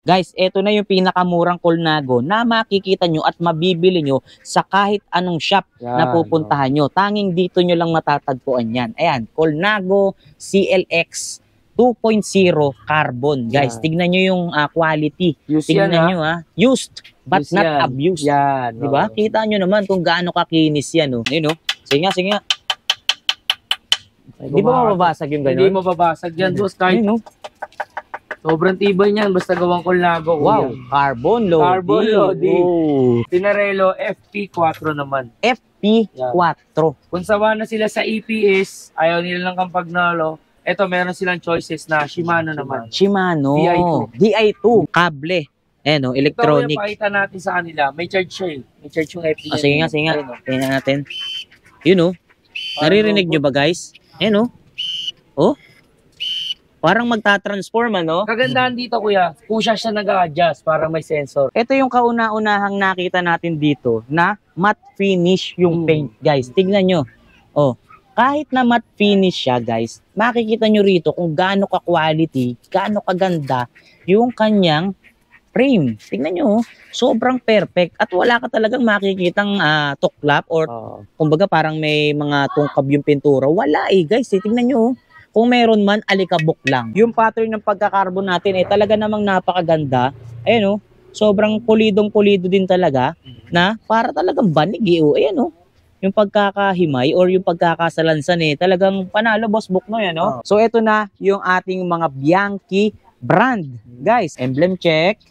Guys, eto na yung pinakamurang Colnago na makikita nyo at mabibili nyo sa kahit anong shop na pupuntahan nyo. Tanging dito nyo lang matatagpuan yan. Ayan, Colnago CLX 2.0 carbon. Guys, tignan nyo yung quality. Tignan nyo used but not abused. Yan. Diba? Kita nyo naman kung gaano kakinis yan. Oh. Ayun, oh. Sige nga, sige nga. Di ba mababasag yung gano'n? Hindi mababasag yan, boss. Kahit sobrang tibay niyan, basta gawang Colnago. Wow, carbon loading. Carbon loading. Pinarello FP4 naman. FP4. Kung sawa na sila sa EPS, ayaw nila ng Campagnolo, eto meron silang choices na Shimano naman. Shimano. DI2. DI2. Kable. Ayan o, electronic. Ito yung pakita natin sa kanila. May charge siya eh. May charge yung FP. Sige nga, sige nga. Tingnan natin. Yun o. Naririnig nyo ba guys? Ayan o. Oh. Parang magta-transform, ano? Kagandahan dito, kuya, pusa siya nag-a-adjust para may sensor. Ito yung kauna-unahang nakita natin dito na matte finish yung paint, guys. Tignan nyo. Oh, kahit na matte finish siya, guys, makikita nyo rito kung gaano ka-quality, gaano kaganda yung kanyang frame. Tignan nyo, sobrang perfect at wala ka talagang makikitang tuklap or kumbaga parang may mga tungkab yung pintura. Wala eh, guys. Tignan nyo, kung meron man, alikabok lang. Yung pattern ng pagkakarbon natin ay talaga namang napakaganda. Ayan o, sobrang pulidong-pulido din talaga na para talagang banig eh. Ayan o, yung pagkakahimay or yung pagkakasalansan eh, talagang panalo, Boss Buknoy. Ano? So ito na yung ating mga Bianchi brand. Guys, emblem check.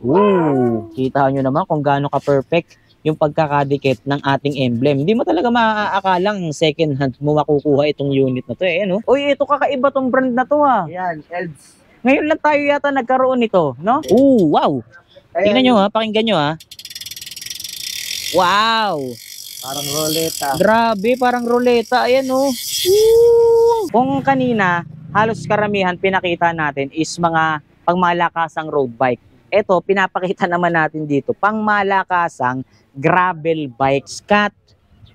Ooh, kita nyo naman kung gaano ka-perfect yung pagkakadikit ng ating emblem. Hindi mo talaga maaakalang second hand mo makukuha itong unit na to eh. Ano? Uy, ito kakaiba tong brand na to ha. Yan, Elves. Ngayon lang tayo yata nagkaroon nito, no? Ooh, wow. Tingnan nyo ha, pakinggan nyo ha. Wow. Parang roleta. Grabe, parang roleta. Ayan oh. Woo! Kung kanina, halos karamihan pinakita natin is mga pangmalakasang road bike. Ito, pinapakita naman natin dito, pangmalakasang gravel bike, Scott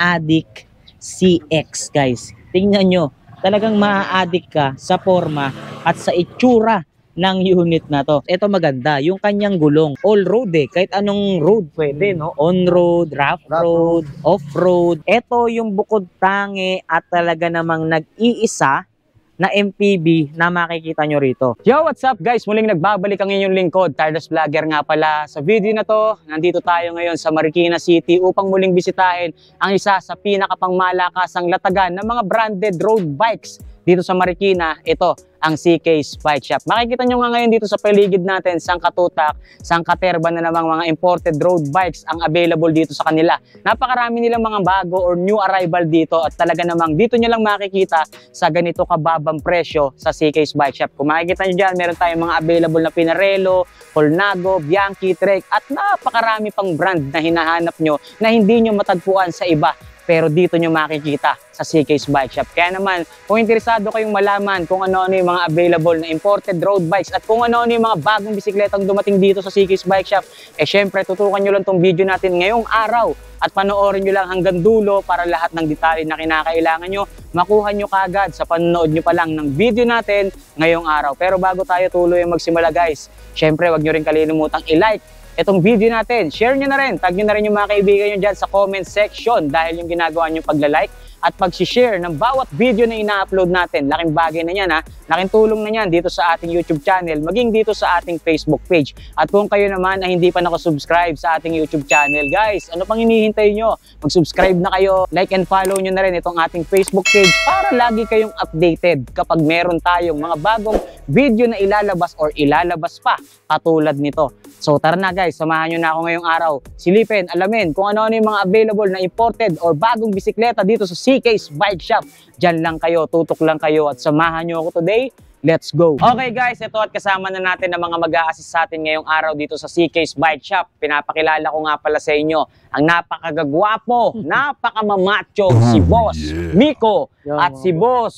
Addict CX, guys. Tingnan nyo, talagang maa-addict ka sa forma at sa itsura ng unit na to. Ito maganda, yung kanyang gulong, all road eh, kahit anong road pwede, no? On-road, rough road, off-road. Ito yung bukod tangi at talaga namang nag-iisa na MPV na makikita nyo rito. Yo, what's up guys? Muling nagbabalik ang inyong lingkod, Tireless Vlogger nga pala. Sa video na to, nandito tayo ngayon sa Marikina City upang muling bisitahin ang isa sa pinakapangmalakasang latagan ng mga branded road bikes dito sa Marikina. Ito, ang CK's Bike Shop. Makikita nyo nga ngayon dito sa paligid natin, sangkatutak, sangkaterba na namang mga imported road bikes ang available dito sa kanila. Napakarami nilang mga bago or new arrival dito at talaga namang dito nyo lang makikita sa ganito kababang presyo sa CK's Bike Shop. Kung makikita nyo dyan, meron tayong mga available na Pinarello, Colnago, Bianchi, Trek at napakarami pang brand na hinahanap nyo na hindi nyo matagpuan sa iba. Pero dito nyo makikita sa CK's Bike Shop. Kaya naman, kung interesado kayong malaman kung ano-ano yung mga available na imported road bikes at kung ano-ano yung mga bagong bisikletang dumating dito sa CK's Bike Shop, eh syempre tutukan nyo lang tong video natin ngayong araw at panoorin nyo lang hanggang dulo para lahat ng detalye na kinakailangan nyo, makuha nyo kagad sa panonood nyo pa lang ng video natin ngayong araw. Pero bago tayo tuloy magsimula guys, syempre wag nyo rin kalilimutang i-like itong video natin, share nyo na rin, tag nyo na rin yung mga kaibigan nyo dyan sa comment section dahil yung ginagawa nyo pagla-like at pag-share ng bawat video na ina-upload natin. Laking bagay na yan ha, laking tulong na yan dito sa ating YouTube channel, maging dito sa ating Facebook page. At kung kayo naman ay hindi pa nakasubscribe sa ating YouTube channel, guys, ano pang hinihintay nyo? Mag-subscribe na kayo, like and follow nyo na rin itong ating Facebook page para lagi kayong updated kapag meron tayong mga bagong video na ilalabas or ilalabas pa katulad nito. So tara na guys, samahan nyo na ako ngayong araw. Silipin, alamin kung ano-ano yung mga available na imported or bagong bisikleta dito sa CK's Bike Shop. Diyan lang kayo, tutok lang kayo at samahan nyo ako today. Let's go! Okay guys, ito at kasama na natin ang mga mag-a-assist sa atin ngayong araw dito sa CK's Bike Shop. Pinapakilala ko nga pala sa inyo ang napakagagwapo, napakamamacho si Boss Miko at si Boss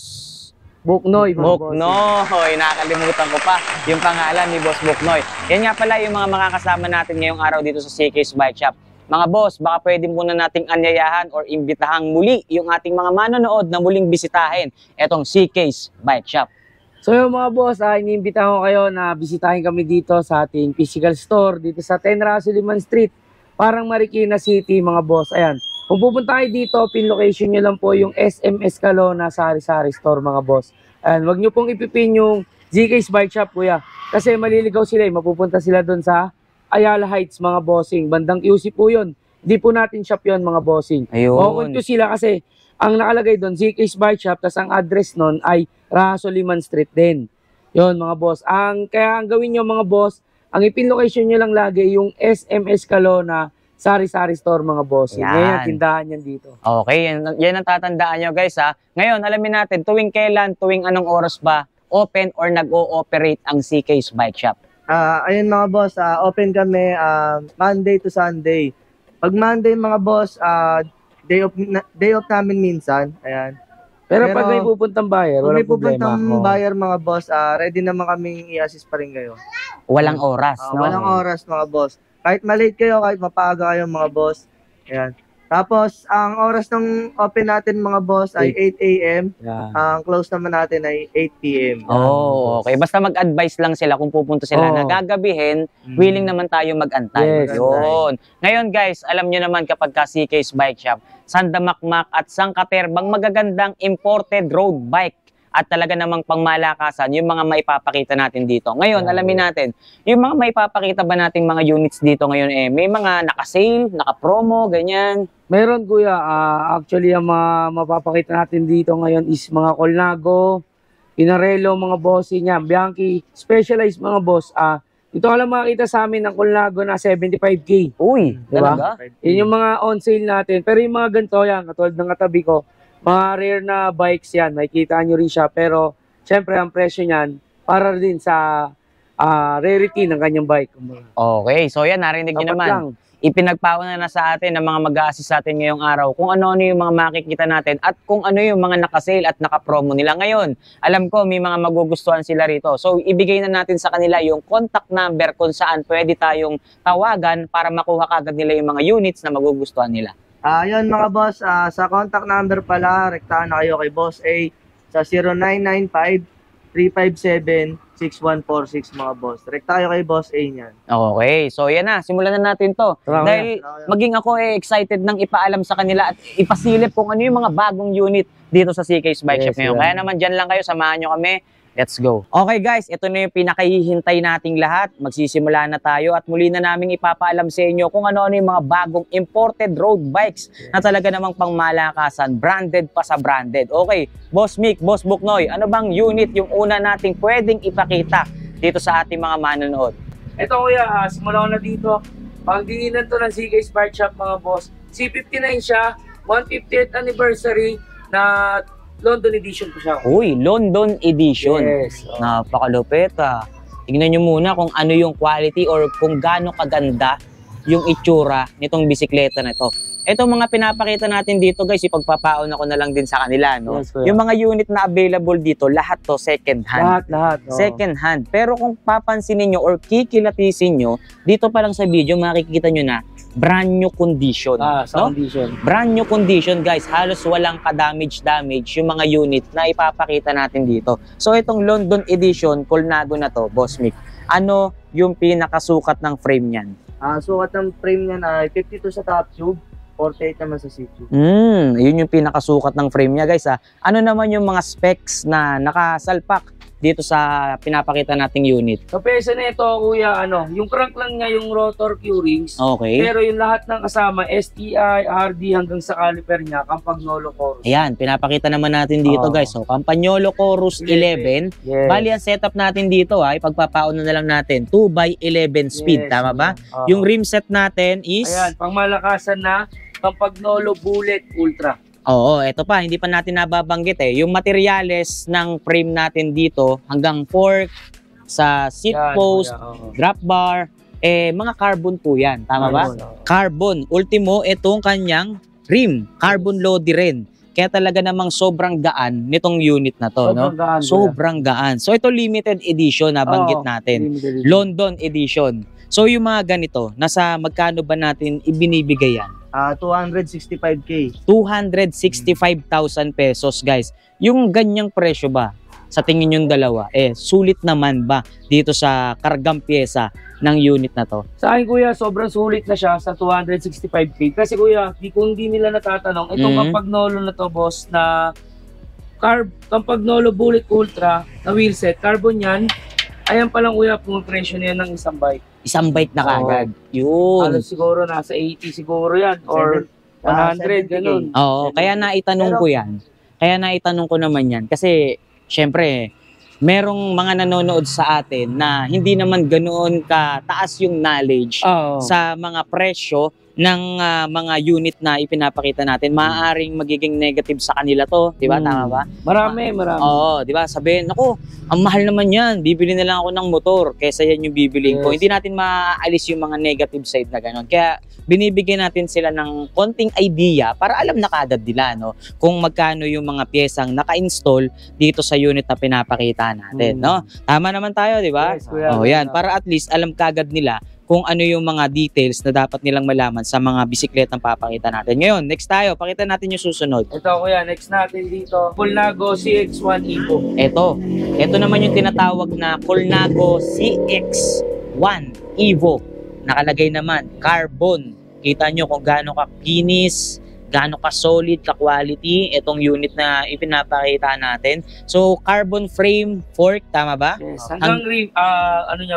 Buknoy. Buknoy, nakalimutan ko pa yung pangalan ni Boss Buknoy. Yan nga pala yung mga makakasama natin ngayong araw dito sa CK's Bike Shop. Mga boss, baka pwede muna nating anyayahan or imbitahang muli yung ating mga manonood na muling bisitahin etong CK's Bike Shop. So yung mga boss, iniimbitahan ko kayo na bisitahin kami dito sa ating physical store dito sa 10 Rasuliman Street, parang Marikina City mga boss. Ayan, kung pupunta kayo dito, pin location nyo lang po yung SM Escalona Sari-Sari Store mga boss. Ayan, wag nyo pong ipipin yung GK's Bike Shop kuya, kasi maliligaw sila mapupunta sila doon sa Ayala Heights mga bossing, bandang QC po yun. Hindi po natin shop yun mga bossing. Ayun. Makukunto sila kasi ang nakalagay doon, GK's Bike Shop, tas ang address nun ay Rasuliman Street din. Yun mga boss. Kaya ang gawin nyo mga boss, ang ipin location nyo lang lagi yung SM Escalona Sari-Sari Store mga boss. Yan. Ngayon, tindahan yan dito. Okay, yan ang tatandaan nyo guys ha. Ngayon, alamin natin, tuwing kailan, tuwing anong oras ba open or nag-o-operate ang CK's Bike Shop? Ayun mga boss, open kami Monday to Sunday. Pag Monday mga boss, day off namin minsan. Ayan. Pero Pero pag may pupuntang buyer, Kung may walang problema. pupuntang buyer mga boss, ready naman kaming i-assist pa rin kayo. Walang oras, no? Walang oras mga boss. Kahit malate kayo, kahit mapaaga kayo mga boss. Ayan. Tapos, ang oras ng open natin mga boss ay 8 a.m. Yeah. Ang close naman natin ay 8 p.m. Oh, okay. Basta mag-advise lang sila kung pupunta sila na gagabihin, willing naman tayo mag-antay. Yes. Yun. Ngayon guys, alam nyo naman kapag ka CK's Bike Shop, Sandamakmak at Sangkaterbang magagandang imported road bike at talaga namang pangmalakasan yung mga maipapakita natin dito. Ngayon, alamin natin, yung mga maipapakita ba nating mga units dito ngayon may mga naka-sale, naka-promo, ganyan. Meron kuya, actually ang mga mapapakita natin dito ngayon is mga Colnago, Inarello, mga boss niya, Bianchi, specialized mga boss. Ito ka lang makikita sa amin ng Colnago na 75K. Uy, Diba? talaga? Yun yung mga on sale natin. Pero yung mga ganito yan, katulad ng katabi ko, mga rare na bikes yan, makikita nyo rin siya. Pero, syempre, ang presyo niyan, para din sa rarity ng kanyang bike. Okay, so yan, narinig nyo Dapat naman. lang. Ipinagpauna na sa atin ng mga mag-a-assist sa atin ngayong araw kung ano-ano yung mga makikita natin at kung ano yung mga naka-sale at naka-promo nila ngayon. Alam ko may mga magugustuhan sila rito. So ibigay na natin sa kanila yung contact number kung saan pwede tayong tawagan para makuha kagad nila yung mga units na magugustuhan nila. Yun mga boss, sa contact number pala, rektahan na kayo kay Boss A sa 0995-357-6146 mga boss. Rekta kayo kay Boss A niyan. Okay, so yan na, simulan na natin to. Tara, Dahil maging ako excited nang ipaalam sa kanila at ipasilip kung ano yung mga bagong unit dito sa CK's Bike Shop Yes, ngayon. yan. Kaya naman dyan lang kayo, samahan nyo kami. Let's go. Okay guys, ito na yung pinakahihintay nating lahat. Magsisimula na tayo at muli na naming ipapaalam sa inyo kung ano-ano yung mga bagong imported road bikes na talaga namang pangmalakasan, branded pa sa branded. Okay, Boss Mick, Boss Buknoy, ano bang unit yung una nating pwedeng ipakita dito sa ating mga manonood? Ito kuya, simula ko na dito. Pagdinginan to ng CK's Bike Shop mga boss. C59 siya, 150th anniversary na London edition po siya. Uy, London Edition. Yes. Napakalupit ah. Tignan nyo muna kung ano yung quality or kung gaano kaganda yung itsura nitong bisikleta na ito. Ito mga pinapakita natin dito guys, ipagpapaon ako na lang din sa kanila. No? Yes, kuya. Yung mga unit na available dito, lahat to second hand. Lahat. Oo. Second hand. Pero kung papansinin nyo or kikilatisin nyo, dito pa lang sa video makikita nyo na brand new condition. Sa no? condition. Brand new condition guys, halos walang ka-damage yung mga unit na ipapakita natin dito. So itong London Edition, Colnago na to, Boss Mick, ano yung pinakasukat ng frame niyan? Sukat ng frame niyan ay 52 sa top tube, 48 naman sa seat tube. Yun yung pinakasukat ng frame niya guys ha. Ano naman yung mga specs na nakasalpak dito sa pinapakita nating unit? So pesa na ito kuya, yung crank lang niya yung rotor Q-rings. Okay. Pero yung lahat ng kasama, STI, RD hanggang sa caliper niya, Campagnolo Chorus. Ayan, pinapakita naman natin dito guys. So, Campagnolo Chorus 11. Yes. Bali, ang setup natin dito ay ipagpapaon na lang natin 2x11 speed, Yes. tama ba? Oo. Yung rim set natin is... Ayan, pangmalakasan na Campagnolo Bullet Ultra. Oo, eto pa, hindi pa natin nababanggit yung materyales ng frame natin dito hanggang fork, sa seat Yan, post, kuya, oo. drop bar, mga carbon po yan, tama ba? Carbon. Ultimo, itong kanyang rim, carbon lodi rin. Kaya talaga namang sobrang gaan nitong unit na to, no? Sobrang gaan, kuya. Sobrang gaan. So ito limited edition nabanggit Oo, natin. limited edition. London edition. So yung mga ganito, nasa magkano ba natin ibinibigay yan? 265K. 265,000 pesos guys. Yung ganyang presyo ba, sa tingin yung dalawa, sulit naman ba dito sa kargang pyesa ng unit na to? Sa akin kuya, sobrang sulit na siya sa 265k. Kasi kuya, kung di nila natatanong, itong Campagnolo na to boss na Campagnolo Bullet Ultra na wheelset, carbon yan. Ayan pa lang kuya, kung presyo na yan ng isang bike. Isang bike na kagad. Yun. Halos siguro nasa 80 siguro yan or 100, ganun. Oo, kaya naitanong ko yan. Kaya naitanong ko naman yan. Kasi, syempre, merong mga nanonood sa atin na hindi naman ganoon kataas yung knowledge sa mga presyo ng mga unit na ipinapakita natin. Maaaring magiging negative sa kanila to, di ba? Tama ba? Marami. Oo, di ba? Sabihin, ako, ang mahal naman yan. Bibili na lang ako ng motor kaysa yan yung bibiliin ko. Hindi natin maaalis yung mga negative side na gano'n. Kaya binibigyan natin sila ng konting idea para alam na kaagad nila, no? Kung magkano yung mga piyesang naka-install dito sa unit na pinapakita natin, no? Tama naman tayo, di ba? Yes, kuya. Yan. Para at least alam kaagad nila kung ano yung mga details na dapat nilang malaman sa mga bisikletang papakita natin. Ngayon, next tayo, pakita natin yung susunod. Ito kuya, next natin dito, Colnago CX1 Evo. Ito naman yung tinatawag na Colnago CX1 Evo. Nakalagay naman, carbon. Kita nyo kung gaano ka-kinis, gaano ka-solid, ka-quality itong unit na ipinapakita natin. So, carbon frame fork, tama ba? Yes, hanggang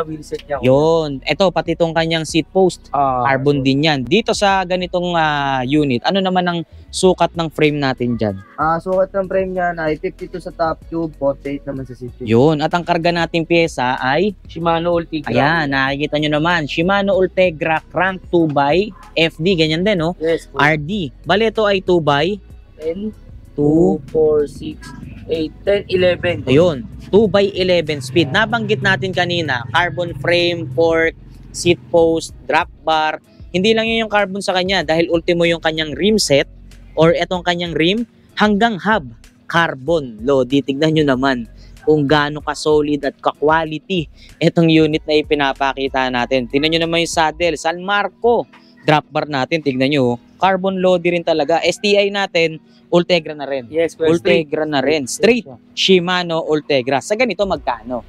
wheelset niya. Yun. Ito, pati itong kanyang seat post, carbon din yan. Dito sa ganitong unit, ano naman ang sukat ng frame natin dyan? Sukat ng frame niya ay 52 sa top tube, 48 naman sa seat tube. Yun. At ang karga nating pyesa ay Shimano Ultegra. ayan, nakikita nyo naman. Shimano Ultegra Crank 2x FD, ganyan din, no? Yes, RD. Bale, ito ay 2x 10, 2. 4, 6, 8, 10, 11. Ayun, 2x11 speed. Nabanggit natin kanina, carbon frame, fork, seat post, drop bar. Hindi lang yun yung carbon sa kanya dahil ultimo yung kanyang rim set or etong kanyang rim hanggang hub, carbon. Lodi, tignan nyo naman kung gaano ka-solid at ka-quality itong unit na ipinapakita natin. Tignan nyo naman yung saddle, San Marco. Drop bar natin, tignan nyo, carbon lodi rin talaga. STI natin, Ultegra na rin. Yes, Ultegra na rin. Straight Shimano Ultegra. Sa ganito magkano?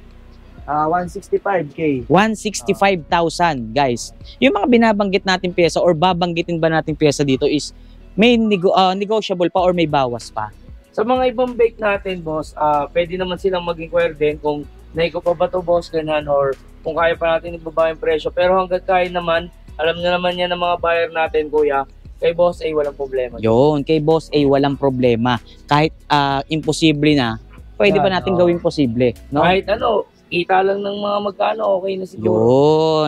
165k. 165,000, guys. Yung mga binabanggit natin pyesa or babanggitin ba natin pyesa dito is may negotiable pa or may bawas pa? Sa mga ibang bake natin, boss, pwede naman silang mag-inquire din kung naiko pa ba to, boss, ganyan, or kung kaya pa natin ibaba yung presyo. Pero hanggat kaya naman, alam na naman yan ng mga buyer natin, kuya, kay Boss A walang problema. Yun, kay Boss A walang problema. Kahit imposible na, pwede pa natin gawing posible. No? Kahit kita lang ng mga magkano, okay na siguro.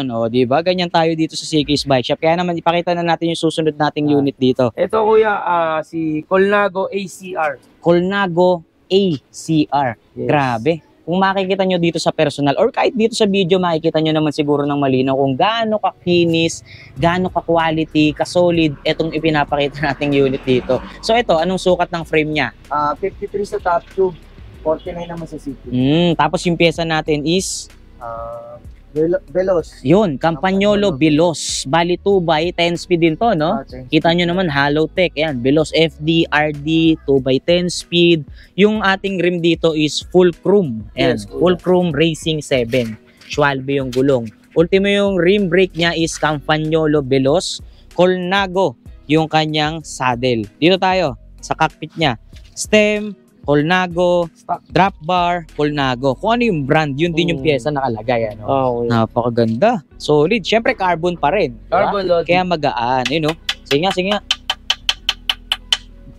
Yun, di ba? Ganyan tayo dito sa CK's Bike Shop. Kaya naman ipakita na natin yung susunod nating unit dito. Ito kuya, si Colnago ACR. Colnago ACR. Yes. Grabe. Kung makikita nyo dito sa personal or kahit dito sa video, makikita nyo naman siguro ng malinaw kung gaano ka-kinis, gaano ka-quality, ka-solid itong ipinapakita nating unit dito. So ito, anong sukat ng frame niya? 53 sa top tube, 49 naman sa seat tube. Tapos yung pyesa natin is Veloz. yun, Campagnolo Veloz. Bali 2x10 speed din to, no? Kita nyo naman, Hollow Tech. Ayan, Veloz FD, RD, 2x10 speed. Yung ating rim dito is full chrome. Ayan, Yes, full chrome Racing 7. Schwalbe yung gulong. Ultimo yung rim brake niya is Campagnolo Veloz. Colnago yung kanyang saddle. Dito tayo, sa cockpit niya. Stem, Colnago, drop bar, Colnago. Kung ano yung brand, yun din yung pyesa nakalagay. Ano? Okay. Napakaganda. Solid. Siyempre, carbon pa rin. Diba? Carbon load. Kaya magaan. Yun, no? Sige nga.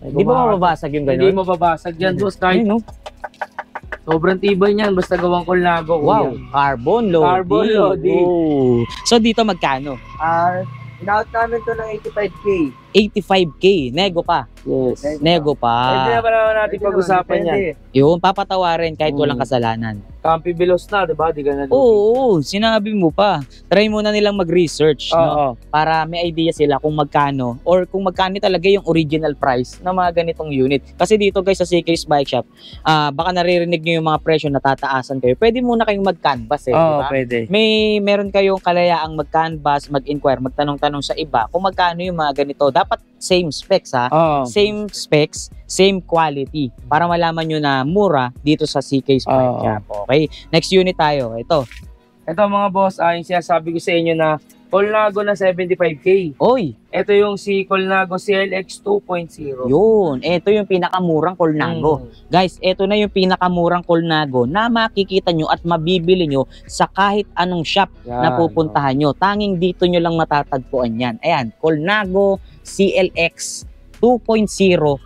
Di ba mababasag yung Hindi gano'n? mababasag yan, boss. Kahit Ayun, no? sobrang tibay niyan, basta gawang Colnago. Wow. Kuya. Carbon loading. Carbon loading. Oh. So, dito magkano? In-out namin to ng 85k. 85K. Nego pa. Yes. Nego Pwede pa. na ba naman natin pag-usapan yan? Yun, papatawarin kahit walang kasalanan. Campi Veloz na, di ba? Di ka na Oo, sinabi mo pa. Try muna nilang mag-research, no? Oo. Para may idea sila kung magkano or kung magkano talaga yung original price ng mga ganitong unit. Kasi dito guys sa CK's Bike Shop, baka naririnig nyo yung mga presyo na tataasan kayo. Pwede muna kayong mag-canvas di ba? Pwede. Meron kayong kalayaang mag-canvas, mag-inquire, magtanong-tanong sa iba kung magkano yung mga ganito. Dapat same specs ha. Oo. Same specs, same quality. Para malaman nyo na mura dito sa CK Smart Oo. Shop. Okay, next unit tayo. Ito. Ito mga boss, yung sinasabi ko sa inyo na Colnago na 75K. Oy, Ito yung si Colnago CLX 2.0. yun. Ito yung pinakamurang Colnago. Guys, ito na yung pinakamurang Colnago na makikita nyo at mabibili nyo sa kahit anong shop na pupuntahan nyo. Tanging dito nyo lang matatagpuan yan. Ayan, Colnago CLX 2.0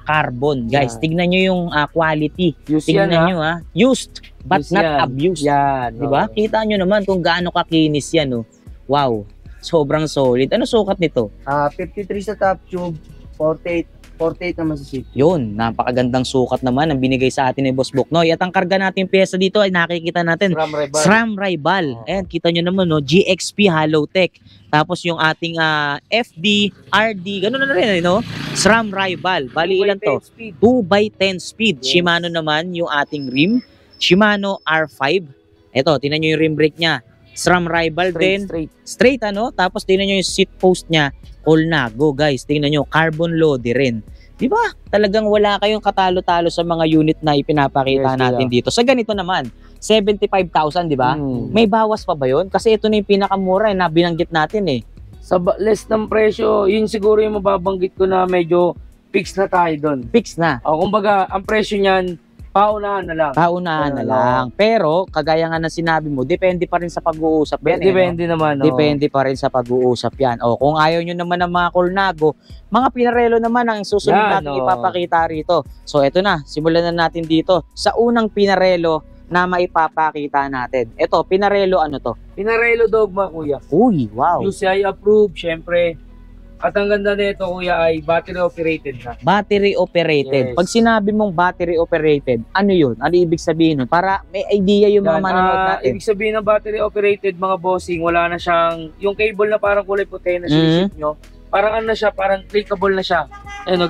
carbon. Guys, Yan. tignan nyo yung quality. Used yan, Tignan nyo used but Used not yan. abused. Yan. Diba? Kita nyo naman kung gaano kakinis yan. Oh. Wow, sobrang solid. Ano sukat nito? 53 sa top tube, 48 naman sa seat. Yun, napakagandang sukat naman ang binigay sa atin ni Boss Boknoy. At ang karga natin yung pyesa dito ay nakikita natin SRAM Rival. SRAM Rival. Ayan, kita nyo naman, no? GXP Hollow Tech. Tapos yung ating FD, RD, ganun na rin, no? SRAM Rival. Bali, ilan to? 2x10 speed. Yes. Shimano naman yung ating rim. Shimano R5. Ito, tingnan nyo yung rim brake niya. SRAM Rival din. Straight, ano? Tapos tingnan nyo yung seat post niya. Colnago, guys. Tingnan nyo, carbon loader rin. Di ba? Talagang wala kayong katalo-talo sa mga unit na ipinapakita Yes, natin dito. Sa ganito naman, 75,000, di ba? May bawas pa ba yun? Kasi ito na yung pinakamura na binanggit natin eh. Sa less ng presyo, yun siguro yung mababanggit ko na medyo fix na tayo doon. Fix na. O, kumbaga, ang presyo niyan, paunahan na lang. Paunahan na lang. Pero, kagaya nga ng sinabi mo, depende pa rin sa pag-uusap yan. Depende naman. No? Depende pa rin sa pag-uusap yan. O, kung ayaw nyo naman ng mga Colnago, mga Pinarello naman ang susunod Yan, natin ipapakita rito. So, eto na. Simulan na natin dito. Sa unang Pinarello na maipapakita natin. Ito, Pinarello ano to? Pinarello Dogma, kuya. Uy, wow. UCI approved, syempre. At ang ganda nito, kuya, ay battery operated na. Battery operated. Yes. Pag sinabi mong battery operated, ano yun? Ano ibig sabihin nun? Para may idea yung mga Yan, manonood natin. ibig sabihin ng battery operated, mga bossing, wala na siyang, yung cable na parang kulay puti na sinisip nyo, parang ano na siya, parang clickable na siya. Ayun,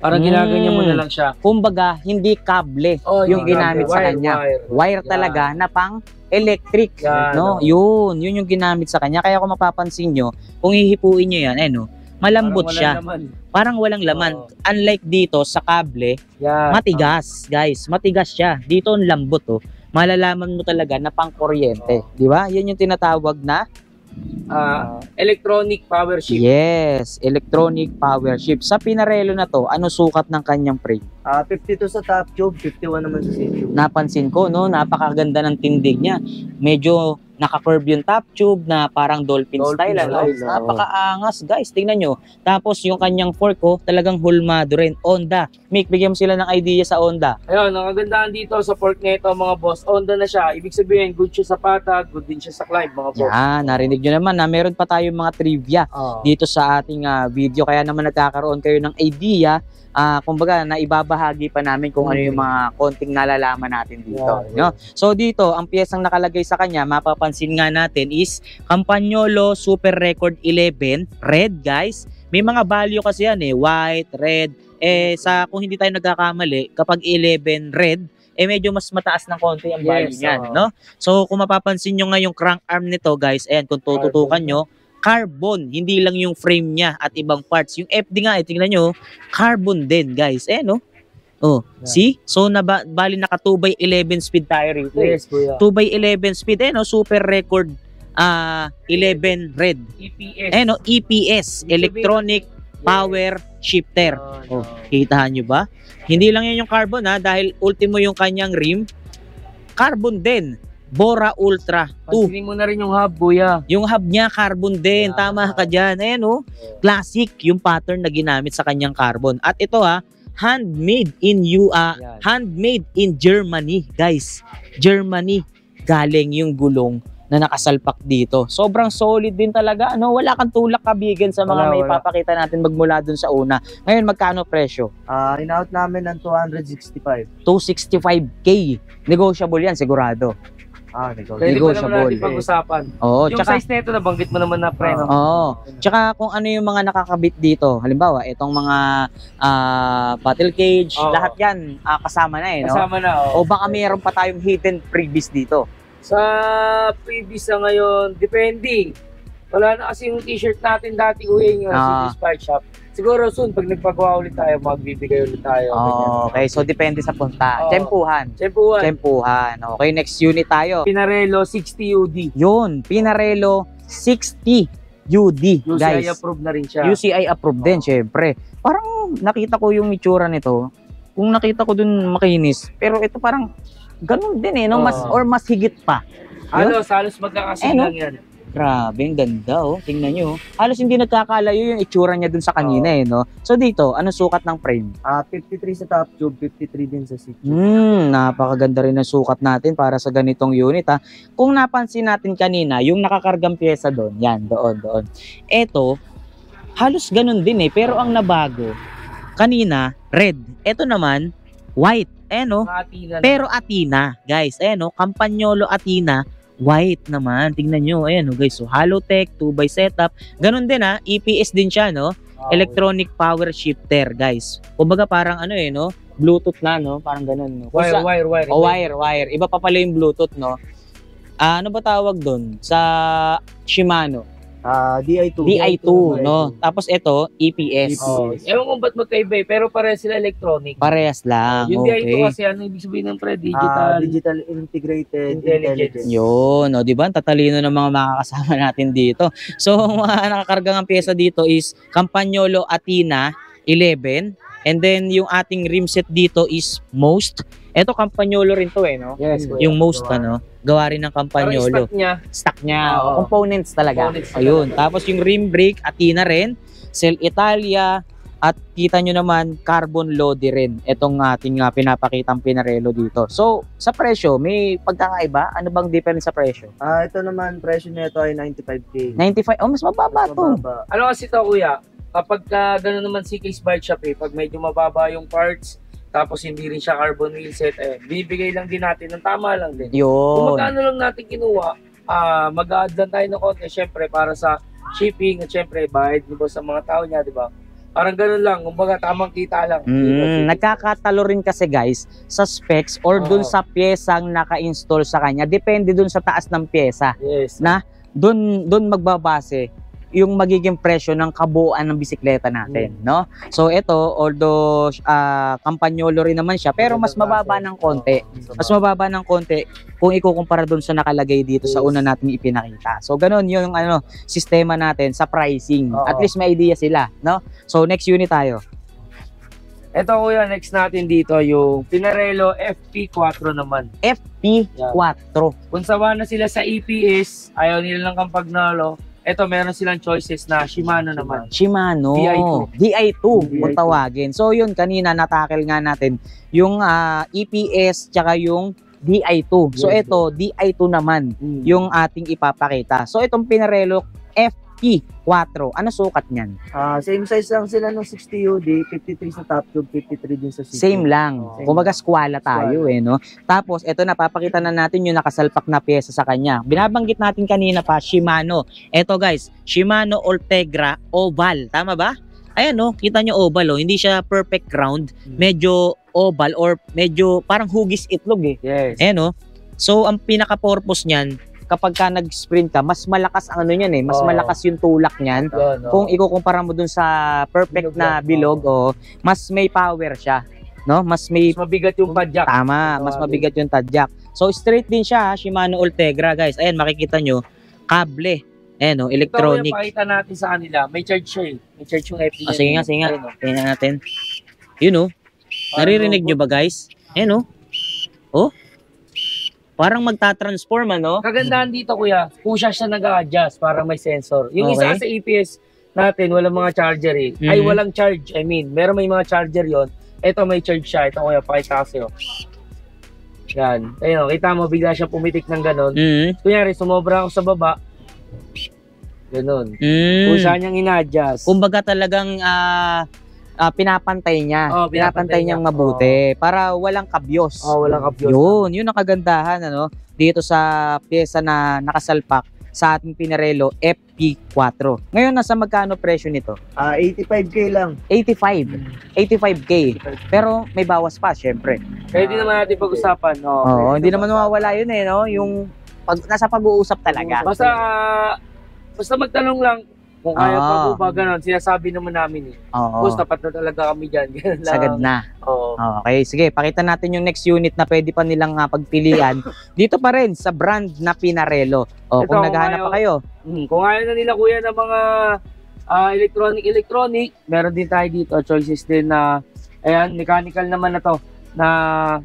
parang ginaganyan mo na lang siya. Kumbaga, hindi kable Oh, yung ginamit sa kanya. Wire Yan. talaga na pang electric. Yan, No? Yun yung ginamit sa kanya. Kaya kung mapapansin nyo, kung hihipuin nyo yan, malambot Parang siya. walang laman. Parang walang laman. Oo. Unlike dito sa kable, Yan. matigas, guys. Matigas siya. Dito ang lambot, malalaman mo talaga na pang kuryente. Di ba? Yan yung tinatawag na Electronic power shift. yes, electronic power shift. Sa Pinarello na to, ano sukat ng kanyang frame? 52 sa top tube, 51 naman sa seat tube. Napansin ko, no, napakaganda ng tindig niya. Medyo naka-curve yung top tube na parang dolphin style, ano? style, oo. Napakaangas, guys. Tingnan nyo. Tapos yung kanyang fork, talagang hulmado rin. Honda. Mick, bigyan mo sila ng idea sa Honda. Ayun, ang kagandahan dito sa fork nito, mga boss, Honda na siya. Ibig sabihin, good siya sa pata, good din siya sa climb, mga boss. Yan, narinig nyo naman na meron pa tayong mga trivia dito sa ating video. Kaya naman nagkakaroon kayo ng idea. Kumbaga, na ibabahagi pa namin kung ano yung mga konting nalalaman natin dito. No? So dito, ang piyesang nakalagay sa kanya, mapapansin nga natin is Campagnolo Super Record 11 red, guys. May mga value kasi yan white, red. Kung hindi tayo nagkakamali, kapag 11 red, medyo mas mataas ng konti ang value niyan, no? So kung mapapansin nyo nga yung crank arm nito, guys, ayan, kung tututukan nyo, carbon, hindi lang yung frame niya at ibang parts. Yung FD nga, tingnan nyo, carbon din, guys. See? So, bali naka 2x11 speed tayo rito. Yes, kuya. 2x11 speed, super record 11 red. EPS. EPS, Electronic Power Shifter. Kitahan nyo ba? Hindi lang yan yung carbon, dahil ultimo yung kanyang rim, carbon din. Bora Ultra 2. Pansinin mo na rin yung hub, kuya. Yung hub niya, carbon din. Tama ka dyan. Ayan, classic yung pattern na ginamit sa kanyang carbon. At ito handmade in Germany, guys. Germany. Galing yung gulong na nakasalpak dito. Sobrang solid din talaga. Wala kang tulak kabigan sa mga may papakita natin magmula dun sa una. Ngayon, magkano presyo? In-out namin ng 265. 265K. Negotiable yan, sigurado. Pwede pa naman natin pag-usapan. Oo, Yung size nito, nabanggit mo naman na preno. Tsaka kung ano yung mga nakakabit dito, halimbawa, itong mga battle cage, lahat yan kasama na no? Kasama na, O baka mayroon pa tayong hidden freebies dito. Sa freebies na ngayon, depende. Wala na kasi yung t-shirt natin dati, kuya, yung City Spy Shop. Siguro soon, pag nagpagawa ulit tayo, magbibigay ulit tayo. Okay, so depende sa punta. Oo. Tsempuhan. Tsempuhan. Tsempuhan. Okay, next unit tayo. Pinarello 60 UD. Yun, Pinarello 60 UD, UCI guys. approved na rin siya. UCI approved din, syempre. Parang nakita ko yung itsura nito. Kung nakita ko dun makinis, pero ito parang ganun din no? Mas, Oo. or mas higit pa. Halos magkakasilang no? yan. Grabe, ang ganda Tingnan nyo. Halos hindi nagkakalayo yung itsura niya dun sa kanina no? So dito, ano sukat ng frame? 53 sa top tube, 53 din sa seat tube. Napakaganda rin ang sukat natin para sa ganitong unit Kung napansin natin kanina, yung nakakargang pyesa doon, yan, doon. Eto, halos ganun din pero ang nabago, kanina, red. Eto naman, white. Atina. Pero Atina, guys. Campagnolo Atina, white naman. Tingnan nyo, guys. So, Halotech, 2x setup. Ganun din EPS din siya, Electronic power shifter, guys. Kumbaga parang Bluetooth na, Parang ganun, Wire. Iba pa pala yung Bluetooth, Ano ba tawag doon? Sa Shimano. DI2. DI2, Tapos ito, EPS. Ewan kung ba't magkaiba pero pareha sila electronic. Parehas lang. Yung Okay. DI2 kasi ano ibig sabihin ng pre? Digital. Digital integrated Intelligence. Yun, di ba? Tatalino ng mga makakasama natin dito. So, ang mga nakakargang ang pyesa dito is Campagnolo Atina 11. And then, yung ating rim set dito is Most. Ito, Campagnolo rin to Yes. Yung Most, gawa rin ng Parang Campagnolo. stock niya. Stock niya, components talaga. Components Ayun. talaga. Tapos yung rim brake, Atina rin. Cell Italia. At kita nyo naman, carbon loader rin. Itong ating pinapakitang Pinarello dito. So, sa presyo, may pagkakaiba? Ano bang difference sa presyo? Ito naman, presyo nito ay 95K. 95. Oh, mas mababa to. Mababa. Ano kasi to kuya? Kapag gano'n naman si Case Bike Shop pag medyo mababa yung parts, tapos hindi rin siya carbon wheel set, bibigay lang din natin ng tama lang din. Kung Yun. magkano lang natin kinuha, mag-a-add lang tayo ng konti, syempre para sa shipping, at syempre bayad mo sa mga tao niya, di ba? Parang ganun lang, kumbaga tamang kita lang. Nagkakatalo rin kasi guys sa specs or dun sa pyesang naka-install sa kanya. Depende dun sa taas ng pyesa. Yes. Dun magbabase yung magiging presyo ng kabuuan ng bisikleta natin, no? So ito, although Campagnolo rin naman siya, pero mas mababa ng konti. Mas mababa ng konti kung ikukumpara doon sa nakalagay dito sa una nating ipinakita. So ganun yung sistema natin sa pricing. At least may idea sila, no? So next unit tayo. Ito kuya, next natin dito yung Pinarello FP4 naman. FP4. Kung sawa na sila sa EPS, ayaw nila ng Campagnolo, ito meron silang choices na Shimano naman. Shimano. DI2. DI2 kung tawagin. So yun, kanina natakil nga natin yung EPS tsaka yung DI2. So ito, DI2 naman yung ating ipapakita. So itong Pinarello FP4. Ano sukat niyan? Same size lang sila ng 60 UD, 53 sa top tube, 53 din sa seat tube. Same lang. Kumbaga skwala tayo no. Tapos ito napapakita na natin yung nakasalpak na pyesa sa kanya. Binabanggit natin kanina pa Shimano. Ito guys, Shimano Ultegra Oval. Tama ba? Ayan kita nyo oval hindi siya perfect round. Medyo oval or medyo parang hugis itlog Yes. Ayan So ang pinaka-purpose niyan, kapag ka nag-sprint ka, mas malakas ang niyan mas malakas yung tulak niyan. Kung ikukumpara mo dun sa perfect na bilog, mas may power siya, no? Mas mabigat yung padjak. Tama, mas mabigat yung tadyak. So straight din siya, Shimano Ultegra, guys. Ayan, makikita nyo, kable. Ayan, electronic. Ito yung pakita natin sa kanila, may charge siya May charge yung FP. Sige nga. Tingnan natin. Yun naririnig nyo ba guys? Ayan parang magta-transform Kagandahan dito kuya, push siya nag-a-adjust para may sensor. Yung isa sa EPS natin, walang mga charger ay walang charge. I mean, meron may mga charger yon. Ito may charge siya. Ito kuya, pakita kasi Yan. Ayun, kita mo, bigla siya pumitik ng ganon. Kunyari, sumobra ako sa baba. Ganon. Pusa niyang ina-adjust. Kumbaga talagang pinapantay niya. Pinapantay niyang mabuti para walang kabyos. Walang kabyos. Yun ang kagandahan dito sa pyesa na nakasalpak sa ating Pinarello FP4. Ngayon nasa magkano presyo nito? 85K lang. 85K. Pero may bawas pa syempre. Pwede naman natin pag-usapan. Hindi naman mawawala yun yung nasa pag-uusap talaga. Basta magtanong lang Kung kaya pa Oo. po ba ganun, sinasabi naman namin eh. Oo. Boss, tapat na talaga kami dyan. Ganun lang. Sagad na. Oo. Okay, sige, pakita natin yung next unit na pwede pa nilang pagpilian. Dito pa rin sa brand na Pinarello. O, Ito, kung kung naghahanap pa kayo. Kung ayaw na nila kuya ng mga electronic, meron din tayo dito. Choices din na, ayan, mechanical naman na to. Na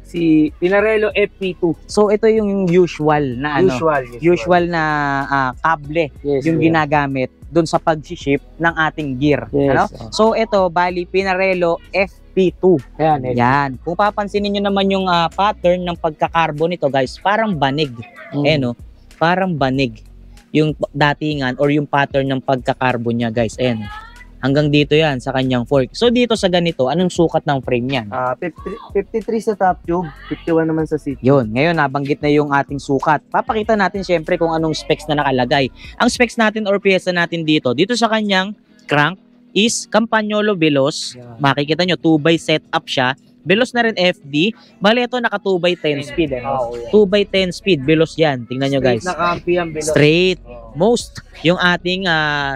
si Pinarello FP2. So, ito yung usual na usual na kable Yes, yung kuya. ginagamit doon sa pag-ship ng ating gear. Yes, Ano? oh. So, ito, bali, Pinarello FP2. Ayan, Yan. Kung papansinin nyo naman yung pattern ng pagkakarbon nito, guys, parang banig. No? Parang banig yung datingan or yung pattern ng pagkakarbon niya, guys. Ayan. Hanggang dito yan sa kanyang fork. So, dito sa ganito, anong sukat ng frame yan? 53 sa top tube, 51 naman sa seat. Yun, ngayon nabanggit na yung ating sukat. Papakita natin syempre kung anong specs na nakalagay. Ang specs natin or pyesa natin dito sa kanyang crank is Campagnolo Veloz. Yeah. Makikita nyo, 2x setup siya. Veloz na rin FD. Bali ito naka 2x10 speed. Oo, yeah. 2x10 speed, Veloz yan. Tingnan nyo guys. Straight na kampi ang bilog. Straight. Oo. Most, yung ating